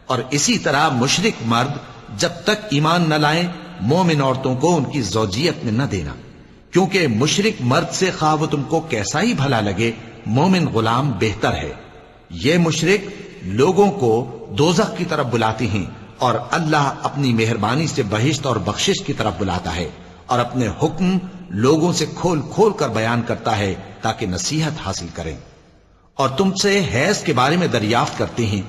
اور اسی طرح مشرک مرد جب تک ایمان نہ لائیں مومن عورتوں کو ان کی زوجیت میں نہ دینا، کیونکہ مشرک مرد سے خواہ وہ تم کو کیسا ہی بھلا لگے مومن غلام بہتر ہے. یہ مشرک لوگوں کو دوزخ کی طرف بلاتے ہیں، اور اللہ اپنی مہربانی سے بہشت اور بخشش کی طرف بلاتا ہے، اور اپنے حکم لوگوں سے کھول کھول کر بیان کرتا ہے تاکہ نصیحت حاصل کریں. اور تم سے حیض کے بارے میں دریافت کرتے ہیں،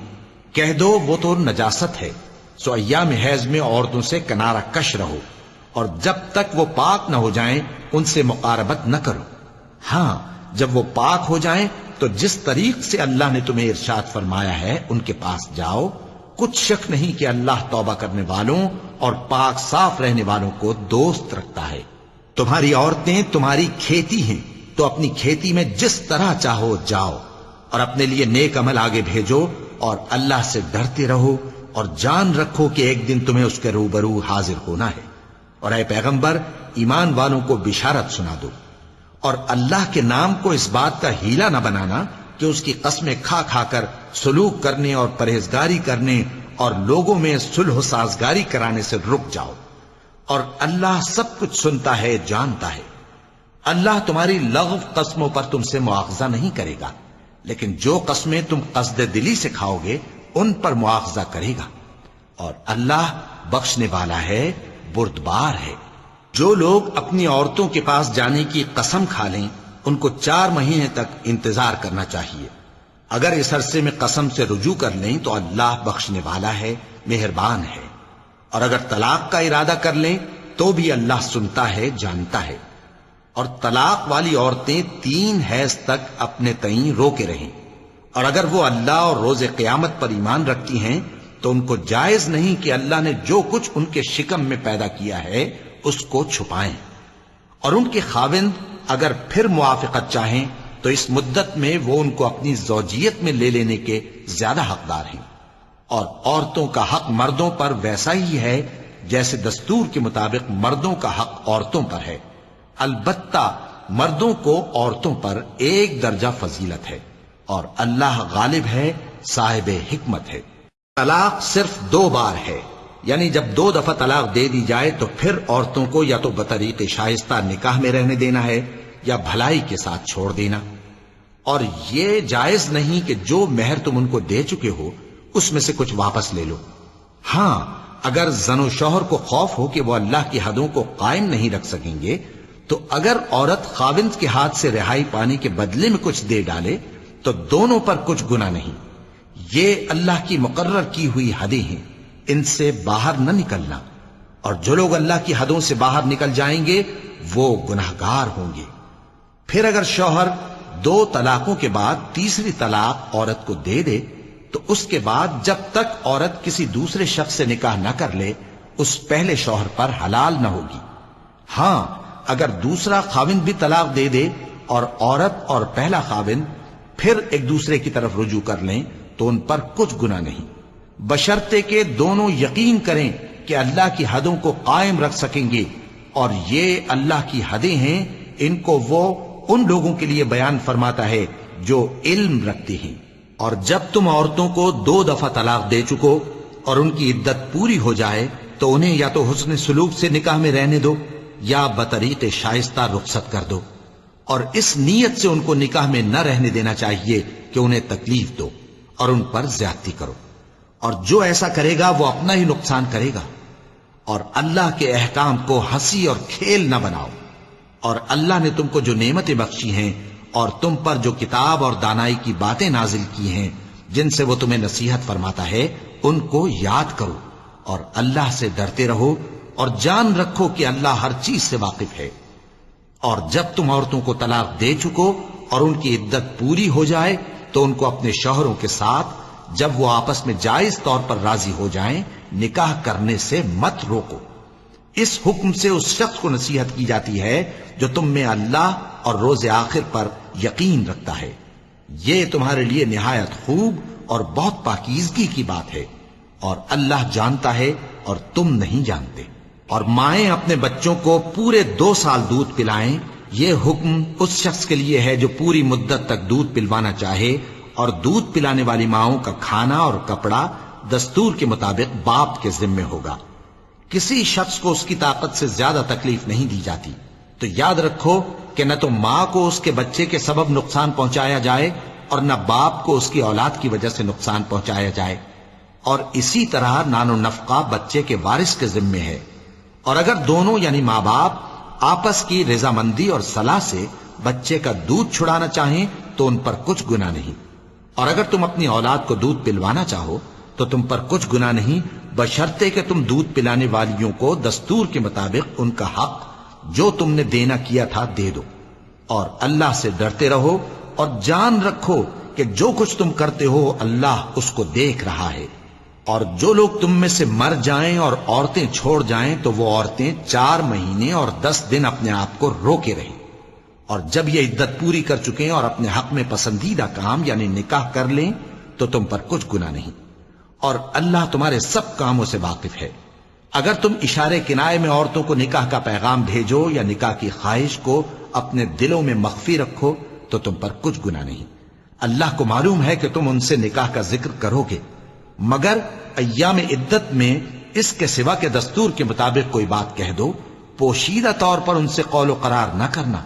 کہہ دو وہ تو نجاست ہے، سو ایام حیض میں عورتوں سے کنارہ کش رہو، اور جب تک وہ پاک نہ ہو جائیں ان سے مقاربت نہ کرو. ہاں جب وہ پاک ہو جائیں تو جس طریق سے اللہ نے تمہیں ارشاد فرمایا ہے ان کے پاس جاؤ. کچھ شک نہیں کہ اللہ توبہ کرنے والوں اور پاک صاف رہنے والوں کو دوست رکھتا ہے. تمہاری عورتیں تمہاری کھیتی ہیں، تو اپنی کھیتی میں جس طرح چاہو جاؤ، اور اپنے لیے نیک عمل آگے بھیجو، اور اللہ سے ڈرتے رہو، اور جان رکھو کہ ایک دن تمہیں اس کے روبرو حاضر ہونا ہے. اور اے پیغمبر ایمان والوں کو بشارت سنا دو، اور اللہ کے نام کو اس بات کا ہیلا نہ بنانا کہ اس کی قسمیں کھا کھا کر سلوک کرنے اور پرہیزگاری کرنے اور لوگوں میں صلح و سازگاری کرانے سے رک جاؤ. اور اللہ سب کچھ سنتا ہے، جانتا ہے. اللہ تمہاری لغو قسموں پر تم سے مواخذہ نہیں کرے گا، لیکن جو قسمیں تم قصد دلی سے کھاؤ گے ان پر مواخذہ کرے گا. اور اللہ بخشنے والا ہے، بردبار ہے. جو لوگ اپنی عورتوں کے پاس جانے کی قسم کھا لیں ان کو 4 مہینے تک انتظار کرنا چاہیے. اگر اس عرصے میں قسم سے رجوع کر لیں تو اللہ بخشنے والا ہے، مہربان ہے. اور اگر طلاق کا ارادہ کر لیں تو بھی اللہ سنتا ہے، جانتا ہے. اور طلاق والی عورتیں 3 حیض تک اپنے تئیں روکے رہیں، اور اگر وہ اللہ اور روز قیامت پر ایمان رکھتی ہیں تو ان کو جائز نہیں کہ اللہ نے جو کچھ ان کے شکم میں پیدا کیا ہے اس کو چھپائیں. اور ان کے خاوند اگر پھر موافقت چاہیں تو اس مدت میں وہ ان کو اپنی زوجیت میں لے لینے کے زیادہ حقدار ہیں. اور عورتوں کا حق مردوں پر ویسا ہی ہے جیسے دستور کے مطابق مردوں کا حق عورتوں پر ہے. البتہ مردوں کو عورتوں پر 1 درجہ فضیلت ہے، اور اللہ غالب ہے، صاحب حکمت ہے. طلاق صرف 2 بار ہے، یعنی جب 2 دفعہ طلاق دے دی جائے تو پھر عورتوں کو یا تو بطریق شائستہ نکاح میں رہنے دینا ہے یا بھلائی کے ساتھ چھوڑ دینا. اور یہ جائز نہیں کہ جو مہر تم ان کو دے چکے ہو اس میں سے کچھ واپس لے لو. ہاں اگر زن و شوہر کو خوف ہو کہ وہ اللہ کی حدوں کو قائم نہیں رکھ سکیں گے تو اگر عورت خاوند کے ہاتھ سے رہائی پانے کے بدلے میں کچھ دے ڈالے تو دونوں پر کچھ گناہ نہیں. یہ اللہ کی مقرر کی ہوئی حدیں ہیں، ان سے باہر نہ نکلنا. اور جو لوگ اللہ کی حدوں سے باہر نکل جائیں گے وہ گناہگار ہوں گے. پھر اگر شوہر 2 طلاقوں کے بعد تیسری طلاق عورت کو دے دے تو اس کے بعد جب تک عورت کسی دوسرے شخص سے نکاح نہ کر لے اس پہلے شوہر پر حلال نہ ہوگی. ہاں اگر دوسرا خاوند بھی طلاق دے دے اور عورت اور پہلا خاوند پھر ایک دوسرے کی طرف رجوع کر لیں تو ان پر کچھ گناہ نہیں، بشرطے کہ دونوں یقین کریں کہ اللہ کی حدوں کو قائم رکھ سکیں گے. اور یہ اللہ کی حدیں ہیں، ان کو وہ ان لوگوں کے لیے بیان فرماتا ہے جو علم رکھتے ہیں. اور جب تم عورتوں کو 2 دفعہ طلاق دے چکو اور ان کی عدت پوری ہو جائے تو انہیں یا تو حسن سلوک سے نکاح میں رہنے دو یا بطریق شائستہ رخصت کر دو. اور اس نیت سے ان کو نکاح میں نہ رہنے دینا چاہیے کہ انہیں تکلیف دو اور ان پر زیادتی کرو. اور جو ایسا کرے گا وہ اپنا ہی نقصان کرے گا. اور اللہ کے احکام کو ہنسی اور کھیل نہ بناؤ. اور اللہ نے تم کو جو نعمتیں بخشی ہیں اور تم پر جو کتاب اور دانائی کی باتیں نازل کی ہیں جن سے وہ تمہیں نصیحت فرماتا ہے ان کو یاد کرو، اور اللہ سے ڈرتے رہو، اور جان رکھو کہ اللہ ہر چیز سے واقف ہے۔ اور جب تم عورتوں کو طلاق دے چکو اور ان کی عدت پوری ہو جائے تو ان کو اپنے شوہروں کے ساتھ جب وہ آپس میں جائز طور پر راضی ہو جائیں نکاح کرنے سے مت روکو۔ اس حکم سے اس شخص کو نصیحت کی جاتی ہے جو تم میں اللہ اور روز آخر پر یقین رکھتا ہے۔ یہ تمہارے لیے نہایت خوب اور بہت پاکیزگی کی بات ہے، اور اللہ جانتا ہے اور تم نہیں جانتے۔ اور مائیں اپنے بچوں کو پورے 2 سال دودھ پلائیں، یہ حکم اس شخص کے لیے ہے جو پوری مدت تک دودھ پلوانا چاہے، اور دودھ پلانے والی ماؤں کا کھانا اور کپڑا دستور کے مطابق باپ کے ذمے ہوگا۔ کسی شخص کو اس کی طاقت سے زیادہ تکلیف نہیں دی جاتی، تو یاد رکھو کہ نہ تو ماں کو اس کے بچے کے سبب نقصان پہنچایا جائے اور نہ باپ کو اس کی اولاد کی وجہ سے نقصان پہنچایا جائے، اور اسی طرح نان و نفقہ بچے کے وارث کے ذمے ہے۔ اور اگر دونوں یعنی ماں باپ آپس کی رضامندی اور صلاح سے بچے کا دودھ چھڑانا چاہیں تو ان پر کچھ گناہ نہیں، اور اگر تم اپنی اولاد کو دودھ پلوانا چاہو تو تم پر کچھ گناہ نہیں، بشرطے کہ تم دودھ پلانے والیوں کو دستور کے مطابق ان کا حق جو تم نے دینا کیا تھا دے دو۔ اور اللہ سے ڈرتے رہو اور جان رکھو کہ جو کچھ تم کرتے ہو اللہ اس کو دیکھ رہا ہے۔ اور جو لوگ تم میں سے مر جائیں اور عورتیں چھوڑ جائیں تو وہ عورتیں 4 مہینے اور 10 دن اپنے آپ کو روکے رہیں، اور جب یہ عدت پوری کر چکیں اور اپنے حق میں پسندیدہ کام یعنی نکاح کر لیں تو تم پر کچھ گناہ نہیں، اور اللہ تمہارے سب کاموں سے واقف ہے۔ اگر تم اشارے کنائے میں عورتوں کو نکاح کا پیغام بھیجو یا نکاح کی خواہش کو اپنے دلوں میں مخفی رکھو تو تم پر کچھ گناہ نہیں۔ اللہ کو معلوم ہے کہ تم ان سے نکاح کا ذکر کرو گے، مگر ایام عدت میں اس کے سوا کے دستور کے مطابق کوئی بات کہہ دو، پوشیدہ طور پر ان سے قول و قرار نہ کرنا،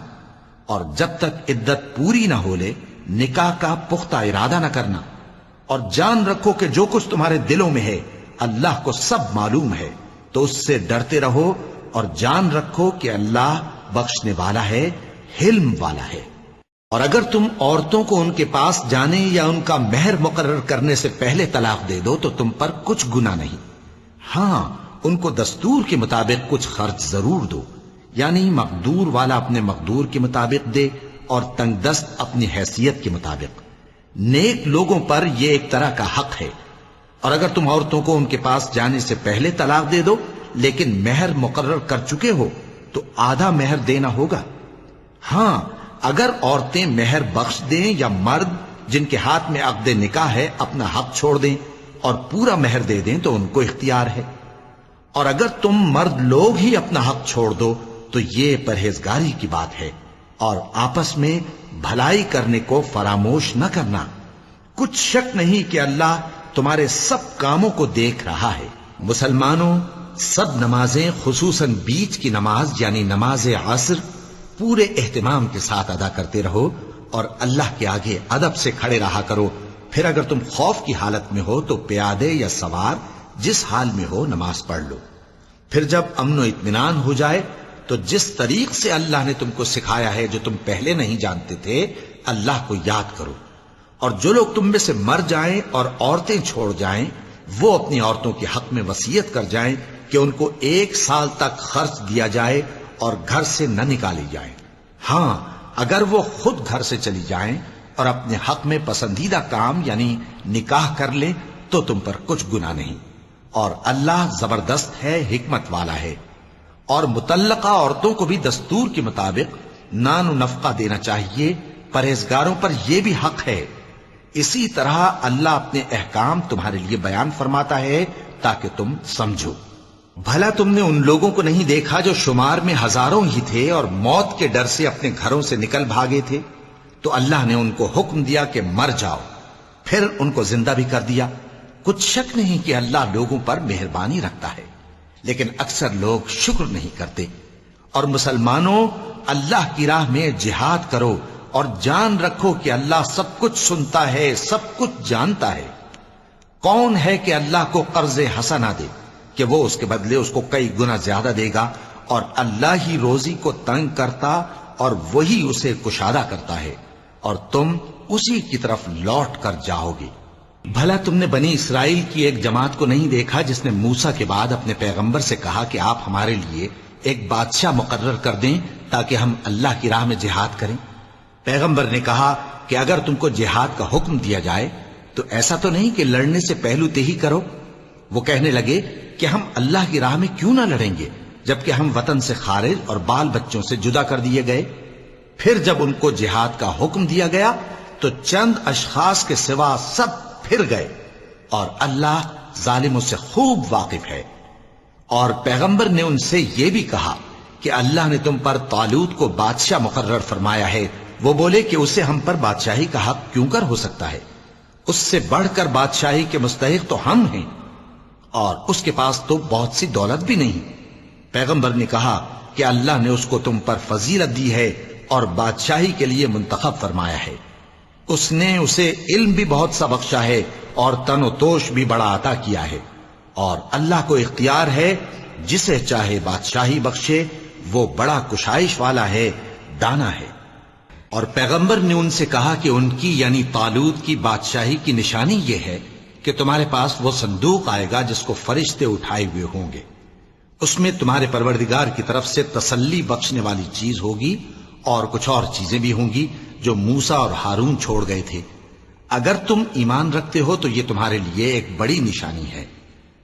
اور جب تک عدت پوری نہ ہو لے نکاح کا پختہ ارادہ نہ کرنا۔ اور جان رکھو کہ جو کچھ تمہارے دلوں میں ہے اللہ کو سب معلوم ہے، تو اس سے ڈرتے رہو اور جان رکھو کہ اللہ بخشنے والا ہے، حلم والا ہے۔ اور اگر تم عورتوں کو ان کے پاس جانے یا ان کا مہر مقرر کرنے سے پہلے طلاق دے دو تو تم پر کچھ گناہ نہیں، ہاں ان کو دستور کے مطابق کچھ خرچ ضرور دو، یعنی مقدور والا اپنے مقدور کے مطابق دے اور تنگ دست اپنی حیثیت کے مطابق۔ نیک لوگوں پر یہ ایک طرح کا حق ہے۔ اور اگر تم عورتوں کو ان کے پاس جانے سے پہلے طلاق دے دو لیکن مہر مقرر کر چکے ہو تو آدھا مہر دینا ہوگا۔ ہاں اگر عورتیں مہر بخش دیں یا مرد جن کے ہاتھ میں عقد نکاح ہے اپنا حق چھوڑ دیں اور پورا مہر دے دیں تو ان کو اختیار ہے۔ اور اگر تم مرد لوگ ہی اپنا حق چھوڑ دو تو یہ پرہیزگاری کی بات ہے، اور آپس میں بھلائی کرنے کو فراموش نہ کرنا۔ کچھ شک نہیں کہ اللہ تمہارے سب کاموں کو دیکھ رہا ہے۔ مسلمانوں، سب نمازیں خصوصاً بیچ کی نماز یعنی نماز عصر پورے اہتمام کے ساتھ ادا کرتے رہو اور اللہ کے آگے ادب سے کھڑے رہا کرو۔ پھر اگر تم خوف کی حالت میں ہو تو پیادے یا سوار جس حال میں ہو نماز پڑھ لو۔ پھر جب امن و اطمینان ہو جائے تو جس طریق سے اللہ نے تم کو سکھایا ہے جو تم پہلے نہیں جانتے تھے اللہ کو یاد کرو۔ اور جو لوگ تم میں سے مر جائیں اور عورتیں چھوڑ جائیں وہ اپنی عورتوں کے حق میں وصیت کر جائیں کہ ان کو 1 سال تک خرچ دیا جائے اور گھر سے نہ نکالی جائیں۔ ہاں اگر وہ خود گھر سے چلی جائیں اور اپنے حق میں پسندیدہ کام یعنی نکاح کر لیں تو تم پر کچھ گناہ نہیں، اور اللہ زبردست ہے، حکمت والا ہے۔ اور مطلقہ عورتوں کو بھی دستور کے مطابق نان و نفقہ دینا چاہیے، پرہیزگاروں پر یہ بھی حق ہے۔ اسی طرح اللہ اپنے احکام تمہارے لیے بیان فرماتا ہے تاکہ تم سمجھو۔ بھلا تم نے ان لوگوں کو نہیں دیکھا جو شمار میں ہزاروں ہی تھے اور موت کے ڈر سے اپنے گھروں سے نکل بھاگے تھے؟ تو اللہ نے ان کو حکم دیا کہ مر جاؤ، پھر ان کو زندہ بھی کر دیا۔ کچھ شک نہیں کہ اللہ لوگوں پر مہربانی رکھتا ہے، لیکن اکثر لوگ شکر نہیں کرتے۔ اور مسلمانوں، اللہ کی راہ میں جہاد کرو اور جان رکھو کہ اللہ سب کچھ سنتا ہے، سب کچھ جانتا ہے۔ کون ہے کہ اللہ کو قرض حسنہ دے کہ وہ اس کے بدلے اس کو کئی گنا زیادہ دے گا؟ اور اللہ ہی روزی کو تنگ کرتا اور وہی اسے کشادہ کرتا ہے، اور تم اسی کی طرف لوٹ کر جاؤ گے۔ بھلا تم نے بنی اسرائیل کی ایک جماعت کو نہیں دیکھا جس نے موسیٰ کے بعد اپنے پیغمبر سے کہا کہ آپ ہمارے لیے ایک بادشاہ مقرر کر دیں تاکہ ہم اللہ کی راہ میں جہاد کریں؟ پیغمبر نے کہا کہ اگر تم کو جہاد کا حکم دیا جائے تو ایسا تو نہیں کہ لڑنے سے پہلو تہی کرو۔ وہ کہنے لگے کہ ہم اللہ کی راہ میں کیوں نہ لڑیں گے جبکہ ہم وطن سے خارج اور بال بچوں سے جدا کر دیے گئے۔ پھر جب ان کو جہاد کا حکم دیا گیا تو چند اشخاص کے سوا سب پھر گئے، اور اللہ ظالموں سے خوب واقف ہے۔ اور پیغمبر نے ان سے یہ بھی کہا کہ اللہ نے تم پر طالوت کو بادشاہ مقرر فرمایا ہے۔ وہ بولے کہ اسے ہم پر بادشاہی کا حق کیوں کر ہو سکتا ہے؟ اس سے بڑھ کر بادشاہی کے مستحق تو ہم ہیں، اور اس کے پاس تو بہت سی دولت بھی نہیں۔ پیغمبر نے کہا کہ اللہ نے اس کو تم پر فضیلت دی ہے اور بادشاہی کے لیے منتخب فرمایا ہے۔ اس نے اسے علم بھی بہت سا بخشا ہے اور تن و توش بھی بڑا عطا کیا ہے، اور اللہ کو اختیار ہے جسے چاہے بادشاہی بخشے، وہ بڑا کشائش والا ہے، دانا ہے۔ اور پیغمبر نے ان سے کہا کہ ان کی یعنی طالوت کی بادشاہی کی نشانی یہ ہے کہ تمہارے پاس وہ صندوق آئے گا جس کو فرشتے اٹھائے ہوئے ہوں گے۔ اس میں تمہارے پروردگار کی طرف سے تسلی بخشنے والی چیز ہوگی اور کچھ اور چیزیں بھی ہوں گی جو موسیٰ اور ہارون چھوڑ گئے تھے۔ اگر تم ایمان رکھتے ہو تو یہ تمہارے لیے ایک بڑی نشانی ہے۔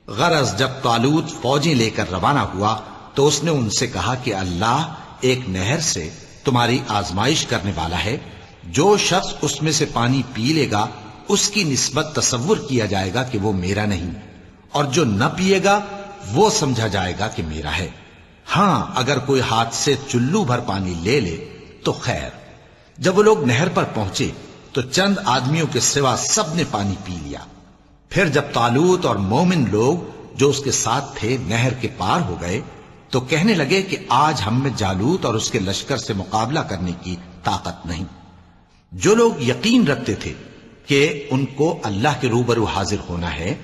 غرض جب طالوت فوجیں لے کر روانہ ہوا تو اس نے ان سے کہا کہ اللہ ایک نہر سے تمہاری آزمائش کرنے والا ہے، جو شخص اس میں سے پانی پی لے گا اس کی نسبت تصور کیا جائے گا کہ وہ میرا نہیں، اور جو نہ پیے گا وہ سمجھا جائے گا کہ میرا ہے۔ ہاں اگر کوئی ہاتھ سے چلو بھر پانی لے لے تو خیر۔ جب وہ لوگ نہر پر پہنچے تو چند آدمیوں کے سوا سب نے پانی پی لیا۔ پھر جب طالوت اور مومن لوگ جو اس کے ساتھ تھے نہر کے پار ہو گئے تو کہنے لگے کہ آج ہم میں جالوت اور اس کے لشکر سے مقابلہ کرنے کی طاقت نہیں۔ جو لوگ یقین رکھتے تھے کہ ان کو اللہ کے روبرو حاضر ہونا ہے،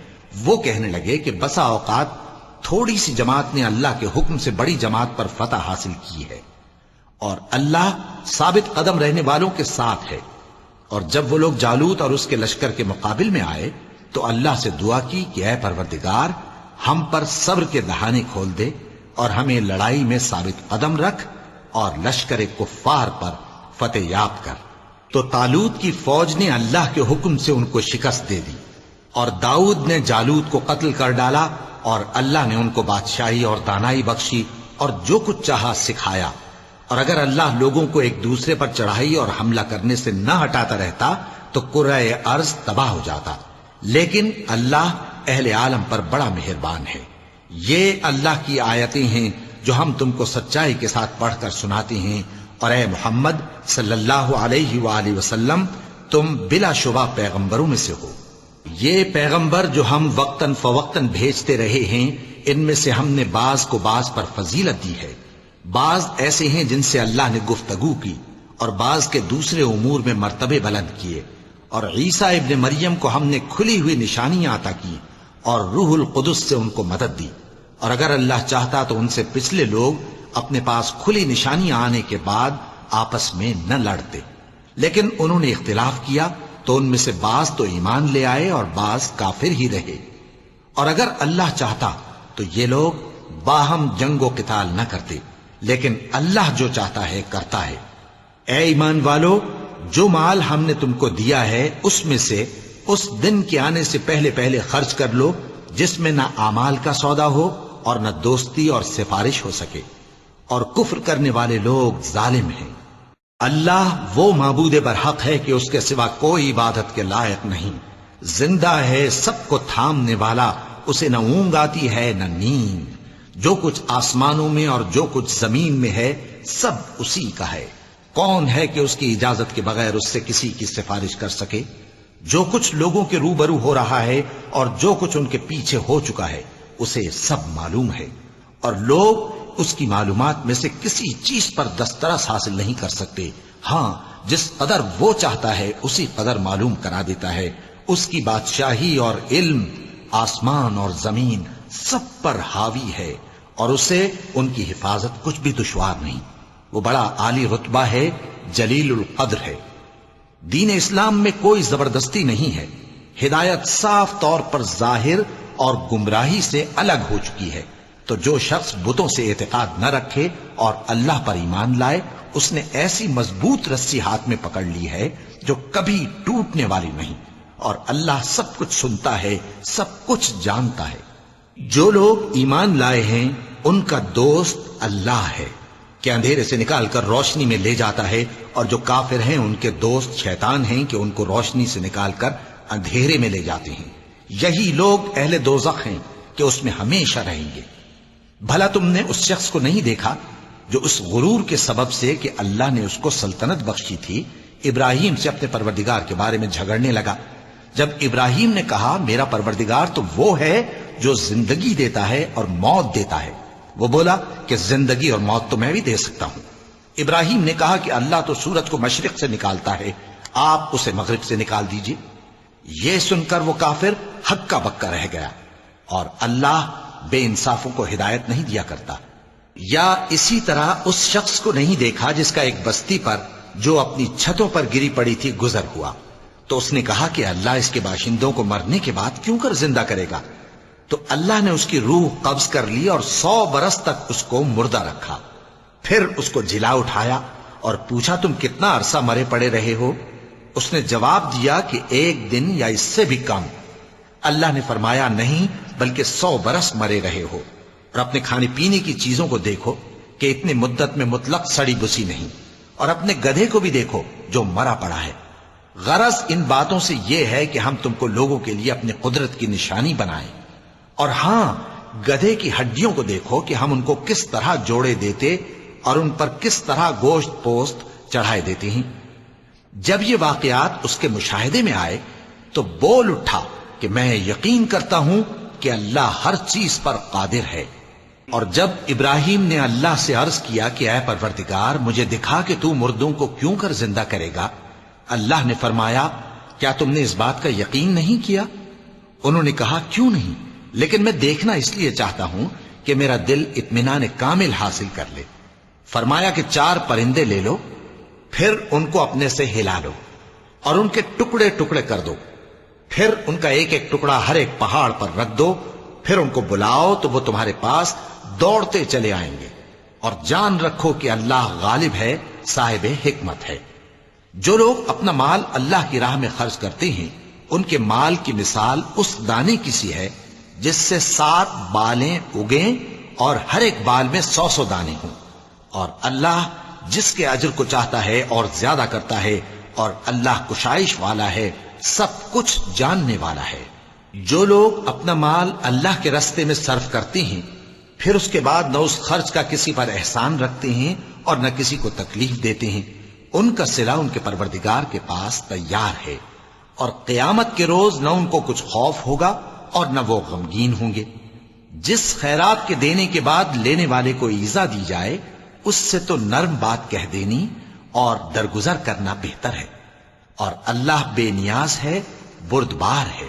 وہ کہنے لگے کہ بسا اوقات تھوڑی سی جماعت نے اللہ کے حکم سے بڑی جماعت پر فتح حاصل کی ہے، اور اللہ ثابت قدم رہنے والوں کے ساتھ ہے۔ اور جب وہ لوگ جالوت اور اس کے لشکر کے مقابل میں آئے تو اللہ سے دعا کی کہ اے پروردگار، ہم پر صبر کے دہانے کھول دے اور ہمیں لڑائی میں ثابت قدم رکھ اور لشکر کفار پر فتح یاب کر۔ تو طالوت کی فوج نے اللہ کے حکم سے ان کو شکست دے دی، اور داؤد نے جالوت کو قتل کر ڈالا، اور اللہ نے ان کو بادشاہی اور دانائی بخشی اور جو کچھ چاہا سکھایا۔ اور اگر اللہ لوگوں کو ایک دوسرے پر چڑھائی اور حملہ کرنے سے نہ ہٹاتا رہتا تو کرۂ ارض تباہ ہو جاتا، لیکن اللہ اہل عالم پر بڑا مہربان ہے۔ یہ اللہ کی آیتیں ہیں جو ہم تم کو سچائی کے ساتھ پڑھ کر سناتے ہیں، اور اے محمد صلی اللہ علیہ وآلہ وسلم تم بلا شبہ پیغمبروں میں سے ہو۔ یہ پیغمبر جو ہم وقتاً فوقتاً بھیجتے رہے ہیں، ان میں سے ہم نے بعض کو بعض پر فضیلت دی ہے۔ بعض ایسے ہیں جن سے اللہ نے گفتگو کی، اور بعض کے دوسرے امور میں مرتبے بلند کیے۔ اور عیسیٰ ابن مریم کو ہم نے کھلی ہوئی نشانیاں عطا کی اور روح القدس سے ان کو مدد دی، اور اگر اللہ چاہتا تو ان سے پچھلے لوگ اپنے پاس کھلی نشانیاں آنے کے بعد آپس میں نہ لڑتے، لیکن انہوں نے اختلاف کیا تو ان میں سے بعض تو ایمان لے آئے اور بعض کافر ہی رہے۔ اور اگر اللہ چاہتا تو یہ لوگ باہم جنگ و قتال نہ کرتے، لیکن اللہ جو چاہتا ہے کرتا ہے۔ اے ایمان والو، جو مال ہم نے تم کو دیا ہے اس میں سے اس دن کے آنے سے پہلے پہلے خرچ کر لو جس میں نہ اعمال کا سودا ہو اور نہ دوستی اور سفارش ہو سکے، اور کفر کرنے والے لوگ ظالم ہیں۔ اللہ وہ معبود برحق ہے کہ اس کے سوا کوئی عبادت کے لائق نہیں، زندہ ہے، سب کو تھامنے والا، اسے نہ اونگ آتی ہے نہ نیند۔ جو کچھ آسمانوں میں اور جو کچھ زمین میں ہے سب اسی کا ہے۔ کون ہے کہ اس کی اجازت کے بغیر اس سے کسی کی سفارش کر سکے؟ جو کچھ لوگوں کے روبرو ہو رہا ہے اور جو کچھ ان کے پیچھے ہو چکا ہے اسے سب معلوم ہے، اور لوگ اس کی معلومات میں سے کسی چیز پر دسترس حاصل نہیں کر سکتے۔ ہاں جس قدر وہ چاہتا ہے اسی قدر معلوم کرا دیتا ہے۔ اس کی بادشاہی اور علم آسمان اور زمین سب پر حاوی ہے، اور اسے ان کی حفاظت کچھ بھی دشوار نہیں۔ وہ بڑا عالی رتبہ ہے، جلیل القدر ہے۔ دین اسلام میں کوئی زبردستی نہیں ہے، ہدایت صاف طور پر ظاہر اور گمراہی سے الگ ہو چکی ہے۔ تو جو شخص بتوں سے اعتقاد نہ رکھے اور اللہ پر ایمان لائے، اس نے ایسی مضبوط رسی ہاتھ میں پکڑ لی ہے جو کبھی ٹوٹنے والی نہیں، اور اللہ سب کچھ سنتا ہے، سب کچھ جانتا ہے۔ جو لوگ ایمان لائے ہیں ان کا دوست اللہ ہے کہ اندھیرے سے نکال کر روشنی میں لے جاتا ہے، اور جو کافر ہیں ان کے دوست شیطان ہیں کہ ان کو روشنی سے نکال کر اندھیرے میں لے جاتے ہیں۔ یہی لوگ اہل دوزخ ہیں کہ اس میں ہمیشہ رہیں گے۔ بھلا تم نے اس شخص کو نہیں دیکھا جو اس غرور کے سبب سے کہ اللہ نے اس کو سلطنت بخشی تھی، ابراہیم سے اپنے پروردگار کے بارے میں جھگڑنے لگا؟ جب ابراہیم نے کہا میرا پروردگار تو وہ ہے جو زندگی دیتا ہے اور موت دیتا ہے، وہ بولا کہ زندگی اور موت تو میں بھی دے سکتا ہوں۔ ابراہیم نے کہا کہ اللہ تو سورج کو مشرق سے نکالتا ہے، آپ اسے مغرب سے نکال دیجئے۔ یہ سن کر وہ کافر ہکا بکا رہ گیا، اور اللہ بے انصافوں کو ہدایت نہیں دیا کرتا۔ یا اسی طرح اس شخص کو نہیں دیکھا جس کا ایک بستی پر جو اپنی چھتوں پر گری پڑی تھی گزر ہوا، تو اس نے کہا کہ اللہ اس کے باشندوں کو مرنے کے بعد کیوں کر زندہ کرے گا؟ تو اللہ نے اس کی روح قبض کر لی اور 100 برس تک اس کو مردہ رکھا۔ پھر اس کو جلا اٹھایا اور پوچھا تم کتنا عرصہ مرے پڑے رہے ہو؟ اس نے جواب دیا کہ 1 دن یا اس سے بھی کم۔ اللہ نے فرمایا نہیں بلکہ 100 برس مرے رہے ہو، اور اپنے کھانے پینے کی چیزوں کو دیکھو کہ اتنی مدت میں مطلق سڑی بسی نہیں، اور اپنے گدھے کو بھی دیکھو جو مرا پڑا ہے۔ غرض ان باتوں سے یہ ہے کہ ہم تم کو لوگوں کے لیے اپنی قدرت کی نشانی بنائیں، اور ہاں گدھے کی ہڈیوں کو دیکھو کہ ہم ان کو کس طرح جوڑے دیتے اور ان پر کس طرح گوشت پوست چڑھائے دیتے ہیں۔ جب یہ واقعات اس کے مشاہدے میں آئے تو بول اٹھا کہ میں یقین کرتا ہوں کہ اللہ ہر چیز پر قادر ہے۔ اور جب ابراہیم نے اللہ سے عرض کیا کہ اے پروردگار مجھے دکھا کہ تو مردوں کو کیوں کر زندہ کرے گا، اللہ نے فرمایا کیا تم نے اس بات کا یقین نہیں کیا؟ انہوں نے کہا کیوں نہیں، لیکن میں دیکھنا اس لیے چاہتا ہوں کہ میرا دل اطمینان کامل حاصل کر لے۔ فرمایا کہ 4 پرندے لے لو، پھر ان کو اپنے سے ہلا لو اور ان کے ٹکڑے ٹکڑے کر دو، پھر ان کا ایک ایک ٹکڑا ہر ایک پہاڑ پر رکھ دو، پھر ان کو بلاؤ تو وہ تمہارے پاس دوڑتے چلے آئیں گے، اور جان رکھو کہ اللہ غالب ہے، صاحب حکمت ہے۔ جو لوگ اپنا مال اللہ کی راہ میں خرچ کرتے ہیں ان کے مال کی مثال اس دانے کی سی ہے جس سے 7 بالیں اگیں اور ہر ایک بال میں 100 دانے ہوں، اور اللہ جس کے اجر کو چاہتا ہے اور زیادہ کرتا ہے، اور اللہ کشائش والا ہے، سب کچھ جاننے والا ہے۔ جو لوگ اپنا مال اللہ کے راستے میں صرف کرتے ہیں پھر اس کے بعد نہ اس خرچ کا کسی پر احسان رکھتے ہیں اور نہ کسی کو تکلیف دیتے ہیں، ان کا صلہ ان کے پروردگار کے پاس تیار ہے، اور قیامت کے روز نہ ان کو کچھ خوف ہوگا اور نہ وہ غمگین ہوں گے۔ جس خیرات کے دینے کے بعد لینے والے کو ایذا دی جائے اس سے تو نرم بات کہہ دینی اور درگزر کرنا بہتر ہے، اور اللہ بے نیاز ہے، بردبار ہے۔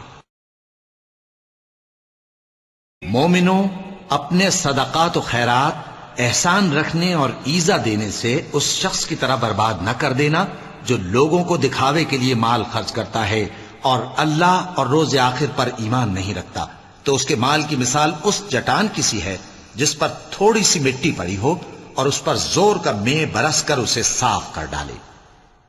مومنوں، اپنے صدقات و خیرات احسان رکھنے اور ایذا دینے سے اس شخص کی طرح برباد نہ کر دینا جو لوگوں کو دکھاوے کے لیے مال خرچ کرتا ہے اور اللہ اور روز آخر پر ایمان نہیں رکھتا، تو اس کے مال کی مثال اس چٹان کی سی ہے جس پر تھوڑی سی مٹی پڑی ہو اور اس پر زور کا مے برس کر اسے صاف کر ڈالے۔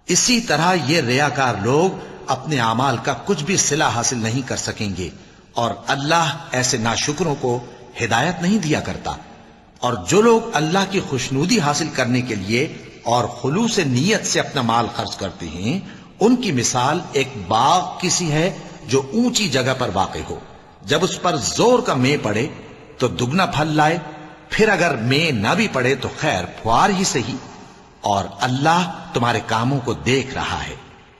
اسی طرح یہ ریاکار لوگ اپنے اعمال کا کچھ بھی صلہ حاصل نہیں کر سکیں گے، اور اللہ ایسے ناشکروں کو ہدایت نہیں دیا کرتا۔ اور جو لوگ اللہ کی خوشنودی حاصل کرنے کے لیے اور خلوص نیت سے اپنا مال خرچ کرتے ہیں ان کی مثال ایک باغ کی سی ہے جو اونچی جگہ پر واقع ہو، جب اس پر زور کا مے پڑے تو دگنا پھل لائے، پھر اگر مے نہ بھی پڑے تو خیر پھوار ہی صحیح، اور اللہ تمہارے کاموں کو دیکھ رہا ہے۔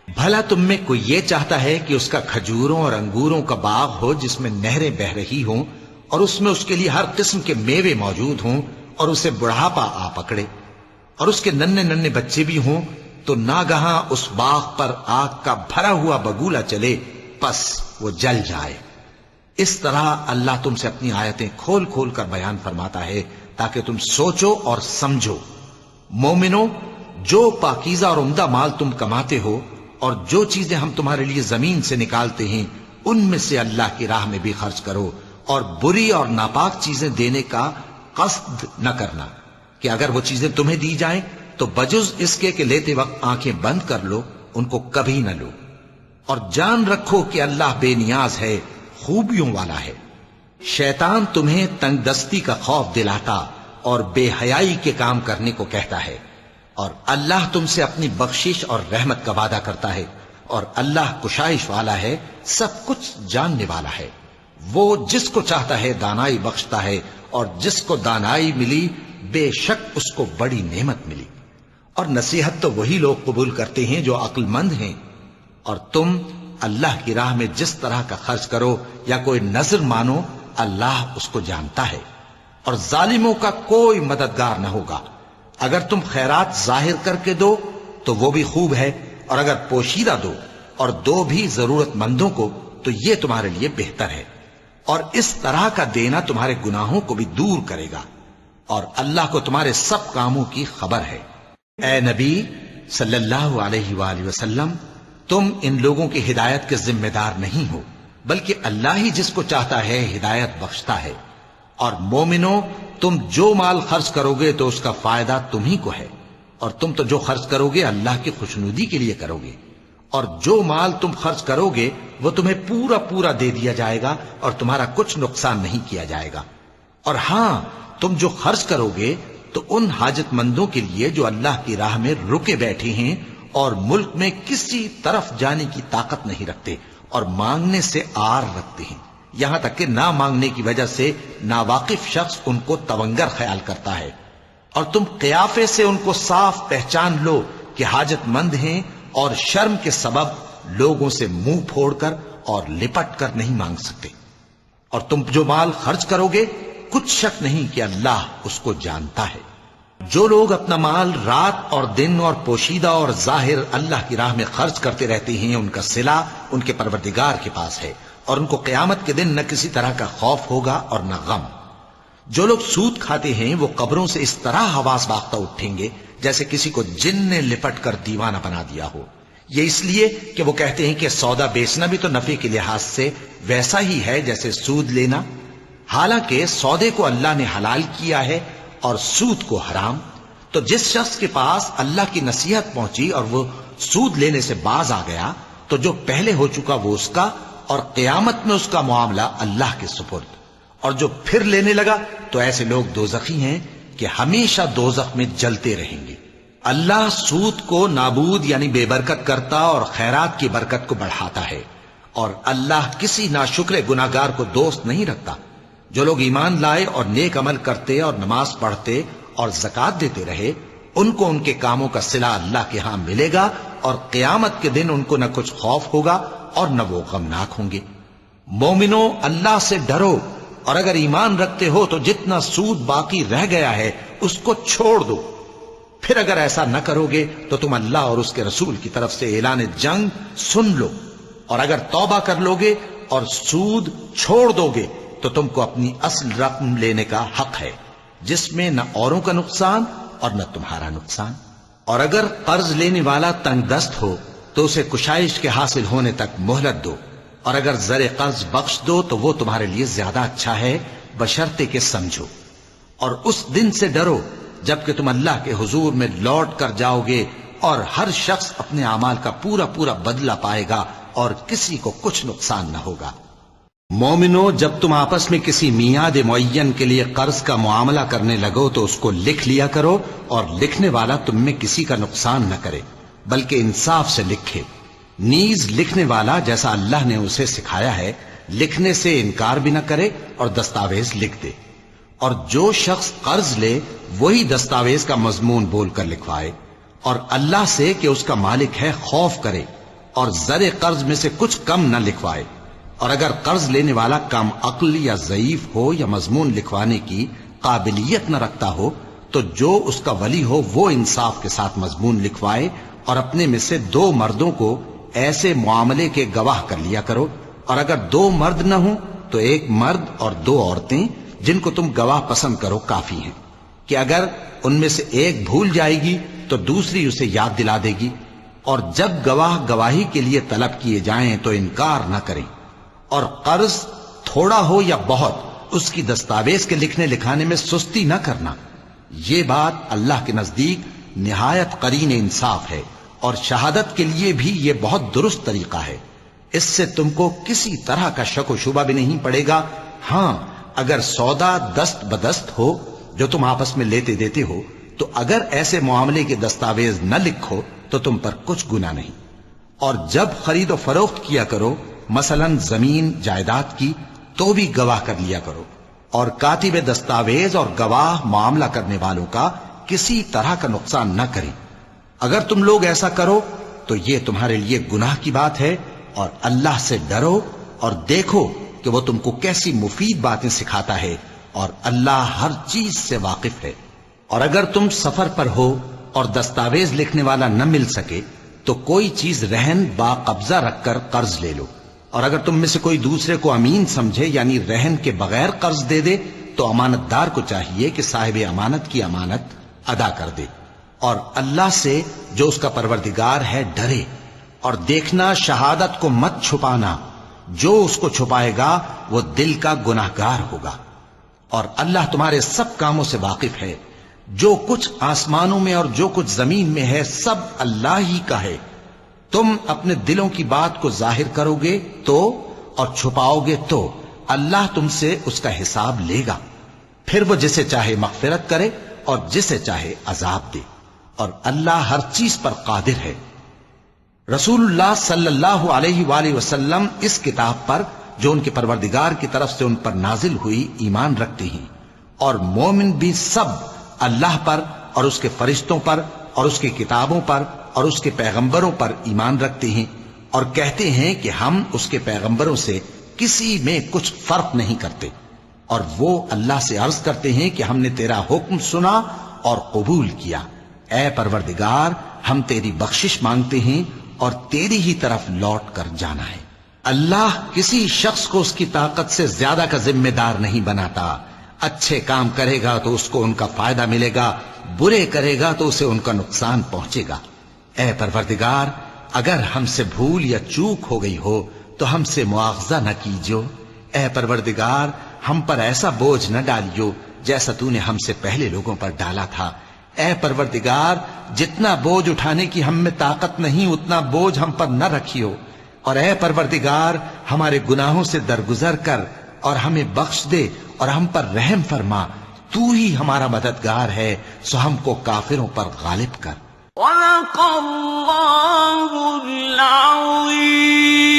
بھلا تم میں کوئی یہ چاہتا ہے کہ اس کا کھجوروں اور انگوروں کا باغ ہو جس میں نہریں بہ رہی ہوں اور اس میں اس کے لیے ہر قسم کے میوے موجود ہوں، اور اسے بڑھاپا آ پکڑے اور اس کے ننھے ننھے بچے بھی ہوں، تو ناگہاں اس باغ پر آگ کا بھرا ہوا بگولا چلے، پس وہ جل جائے۔ اس طرح اللہ تم سے اپنی آیتیں کھول کھول کر بیان فرماتا ہے تاکہ تم سوچو اور سمجھو۔ مومنوں، جو پاکیزہ اور عمدہ مال تم کماتے ہو اور جو چیزیں ہم تمہارے لیے زمین سے نکالتے ہیں ان میں سے اللہ کی راہ میں بھی خرچ کرو، اور بری اور ناپاک چیزیں دینے کا قصد نہ کرنا کہ اگر وہ چیزیں تمہیں دی جائیں تو بجز اس کے کہ لیتے وقت آنکھیں بند کر لو، ان کو کبھی نہ لو۔ اور جان رکھو کہ اللہ بے نیاز ہے، خوبیوں والا ہے۔ شیطان تمہیں تنگ دستی کا خوف دلاتا اور بے حیائی کے کام کرنے کو کہتا ہے، اور اللہ تم سے اپنی بخشش اور رحمت کا وعدہ کرتا ہے، اور اللہ کشائش والا ہے، سب کچھ جاننے والا ہے۔ وہ جس کو چاہتا ہے دانائی بخشتا ہے، اور جس کو دانائی ملی بے شک اس کو بڑی نعمت ملی۔ اور نصیحت تو وہی لوگ قبول کرتے ہیں جو عقل مند ہیں۔ اور تم اللہ کی راہ میں جس طرح کا خرچ کرو یا کوئی نذر مانو، اللہ اس کو جانتا ہے، اور ظالموں کا کوئی مددگار نہ ہوگا۔ اگر تم خیرات ظاہر کر کے دو تو وہ بھی خوب ہے، اور اگر پوشیدہ دو اور دو بھی ضرورت مندوں کو تو یہ تمہارے لیے بہتر ہے، اور اس طرح کا دینا تمہارے گناہوں کو بھی دور کرے گا، اور اللہ کو تمہارے سب کاموں کی خبر ہے۔ اے نبی صلی اللہ علیہ وآلہ وسلم، تم ان لوگوں کی ہدایت کے ذمہ دار نہیں ہو، بلکہ اللہ ہی جس کو چاہتا ہے ہدایت بخشتا ہے۔ اور مومنو، تم جو مال خرچ کرو گے تو اس کا فائدہ تمہیں کو ہے، اور تم تو جو خرچ کرو گے اللہ کی خوشنودی کے لیے کرو گے، اور جو مال تم خرچ کرو گے وہ تمہیں پورا پورا دے دیا جائے گا، اور تمہارا کچھ نقصان نہیں کیا جائے گا۔ اور ہاں، تم جو خرچ کرو گے تو ان حاجت مندوں کے لیے جو اللہ کی راہ میں رکے بیٹھے ہیں اور ملک میں کسی طرف جانے کی طاقت نہیں رکھتے اور مانگنے سے آر رکھتے ہیں، یہاں تک کہ نہ مانگنے کی وجہ سے ناواقف شخص ان کو تونگر خیال کرتا ہے، اور تم قیافے سے ان کو صاف پہچان لو کہ حاجت مند ہیں، اور شرم کے سبب لوگوں سے منہ پھوڑ کر اور لپٹ کر نہیں مانگ سکتے۔ اور تم جو مال خرچ کرو گے کچھ شک نہیں کہ اللہ اس کو جانتا ہے۔ جو لوگ اپنا مال رات اور دن اور پوشیدہ اور ظاہر اللہ کی راہ میں خرچ کرتے رہتے ہیں، ان کا صلہ ان کے پروردگار کے پاس ہے، اور ان کو قیامت کے دن نہ کسی طرح کا خوف ہوگا اور نہ غم۔ جو لوگ سود کھاتے ہیں وہ قبروں سے اس طرح حواس باختہ اٹھیں گے جیسے کسی کو جن نے لپٹ کر دیوانہ بنا دیا ہو، یہ اس لیے کہ وہ کہتے ہیں کہ سودا بیچنا بھی تو نفع کے لحاظ سے ویسا ہی ہے جیسے سود لینا، حالانکہ سودے کو اللہ نے حلال کیا ہے اور سود کو حرام۔ تو جس شخص کے پاس اللہ کی نصیحت پہنچی اور وہ سود لینے سے باز آ گیا تو جو پہلے ہو چکا وہ اس کا، اور قیامت میں اس کا معاملہ اللہ کے سپرد۔ اور جو پھر لینے لگا تو ایسے لوگ دوزخی ہیں کہ ہمیشہ دوزخ میں جلتے رہیں گے۔ اللہ سود کو نابود یعنی بے برکت کرتا اور خیرات کی برکت کو بڑھاتا ہے، اور اللہ کسی ناشکر گناہگار کو دوست نہیں رکھتا۔ جو لوگ ایمان لائے اور نیک عمل کرتے اور نماز پڑھتے اور زکوٰۃ دیتے رہے، ان کو ان کے کاموں کا صلہ اللہ کے ہاں ملے گا، اور قیامت کے دن ان کو نہ کچھ خوف ہوگا اور نہ وہ غمناک ہوں گے۔ مومنو، اللہ سے ڈرو، اور اگر ایمان رکھتے ہو تو جتنا سود باقی رہ گیا ہے اس کو چھوڑ دو۔ پھر اگر ایسا نہ کرو گے تو تم اللہ اور اس کے رسول کی طرف سے اعلان جنگ سن لو، اور اگر توبہ کر لو گے اور سود چھوڑ دو گے تو تم کو اپنی اصل رقم لینے کا حق ہے، جس میں نہ اوروں کا نقصان اور نہ تمہارا نقصان۔ اور اگر قرض لینے والا تنگ دست ہو تو اسے کشائش کے حاصل ہونے تک مہلت دو، اور اگر زر قرض بخش دو تو وہ تمہارے لیے زیادہ اچھا ہے، بشرطے کہ سمجھو۔ اور اس دن سے ڈرو جبکہ تم اللہ کے حضور میں لوٹ کر جاؤ گے، اور ہر شخص اپنے اعمال کا پورا پورا بدلہ پائے گا، اور کسی کو کچھ نقصان نہ ہوگا۔ مومنو، جب تم آپس میں کسی میعاد معین کے لیے قرض کا معاملہ کرنے لگو تو اس کو لکھ لیا کرو، اور لکھنے والا تم میں کسی کا نقصان نہ کرے بلکہ انصاف سے لکھے۔ نیز لکھنے والا جیسا اللہ نے اسے سکھایا ہے لکھنے سے انکار بھی نہ کرے اور دستاویز لکھ دے، اور جو شخص قرض لے وہی دستاویز کا مضمون بول کر لکھوائے، اور اللہ سے کہ اس کا مالک ہے خوف کرے، اور زر قرض میں سے کچھ کم نہ لکھوائے۔ اور اگر قرض لینے والا کم عقل یا ضعیف ہو یا مضمون لکھوانے کی قابلیت نہ رکھتا ہو تو جو اس کا ولی ہو وہ انصاف کے ساتھ مضمون لکھوائے، اور اپنے میں سے 2 مردوں کو ایسے معاملے کے گواہ کر لیا کرو، اور اگر 2 مرد نہ ہوں تو 1 مرد اور 2 عورتیں جن کو تم گواہ پسند کرو کافی ہیں، کہ اگر ان میں سے ایک بھول جائے گی تو دوسری اسے یاد دلا دے گی، اور جب گواہ گواہی کے لیے طلب کیے جائیں تو انکار نہ کریں، اور قرض تھوڑا ہو یا بہت اس کی دستاویز کے لکھنے لکھانے میں سستی نہ کرنا. یہ بات اللہ کے نزدیک نہایت قرین انصاف ہے اور شہادت کے لیے بھی یہ بہت درست طریقہ ہے. اس سے تم کو کسی طرح کا شک و شبہ بھی نہیں پڑے گا. ہاں اگر سودا دست بدست ہو جو تم آپس میں لیتے دیتے ہو تو اگر ایسے معاملے کے دستاویز نہ لکھو تو تم پر کچھ گناہ نہیں. اور جب خرید و فروخت کیا کرو مثلا زمین جائیداد کی تو بھی گواہ کر لیا کرو. اور کاتب دستاویز اور گواہ معاملہ کرنے والوں کا کسی طرح کا نقصان نہ کریں. اگر تم لوگ ایسا کرو تو یہ تمہارے لیے گناہ کی بات ہے. اور اللہ سے ڈرو اور دیکھو کہ وہ تم کو کیسی مفید باتیں سکھاتا ہے اور اللہ ہر چیز سے واقف ہے. اور اگر تم سفر پر ہو اور دستاویز لکھنے والا نہ مل سکے تو کوئی چیز رہن با قبضہ رکھ کر قرض لے لو. اور اگر تم میں سے کوئی دوسرے کو امین سمجھے یعنی رہن کے بغیر قرض دے دے تو امانت دار کو چاہیے کہ صاحب امانت کی امانت ادا کر دے. اور اللہ سے جو اس کا پروردگار ہے ڈرے. اور دیکھنا شہادت کو مت چھپانا. جو اس کو چھپائے گا وہ دل کا گناہگار ہوگا. اور اللہ تمہارے سب کاموں سے واقف ہے. جو کچھ آسمانوں میں اور جو کچھ زمین میں ہے سب اللہ ہی کا ہے. تم اپنے دلوں کی بات کو ظاہر کرو گے تو اور چھپاؤ گے تو اللہ تم سے اس کا حساب لے گا. پھر وہ جسے چاہے مغفرت کرے اور جسے چاہے عذاب دے. اور اللہ ہر چیز پر قادر ہے. رسول اللہ صلی اللہ علیہ وآلہ وسلم اس کتاب پر جو ان کے پروردگار کی طرف سے ان پر نازل ہوئی ایمان رکھتے ہیں. اور مومن بھی سب اللہ پر اور اس کے فرشتوں پر اور اس کی کتابوں پر اور اس کے پیغمبروں پر ایمان رکھتے ہیں اور کہتے ہیں کہ ہم اس کے پیغمبروں سے کسی میں کچھ فرق نہیں کرتے. اور وہ اللہ سے عرض کرتے ہیں کہ ہم نے تیرا حکم سنا اور قبول کیا. اے پروردگار ہم تیری بخشش مانگتے ہیں اور تیری ہی طرف لوٹ کر جانا ہے. اللہ کسی شخص کو اس کی طاقت سے زیادہ کا ذمہ دار نہیں بناتا. اچھے کام کرے گا تو اس کو ان کا فائدہ ملے گا, برے کرے گا تو اسے ان کا نقصان پہنچے گا. اے پروردگار اگر ہم سے بھول یا چوک ہو گئی ہو تو ہم سے مواخذہ نہ کیجو. اے پروردگار ہم پر ایسا بوجھ نہ ڈالیو جیسا تو نے ہم سے پہلے لوگوں پر ڈالا تھا. اے پروردگار جتنا بوجھ اٹھانے کی ہم میں طاقت نہیں اتنا بوجھ ہم پر نہ رکھیو. اور اے پروردگار ہمارے گناہوں سے درگزر کر اور ہمیں بخش دے اور ہم پر رحم فرما. تو ہی ہمارا مددگار ہے سو ہم کو کافروں پر غالب کر. صدق اللہ العظیم.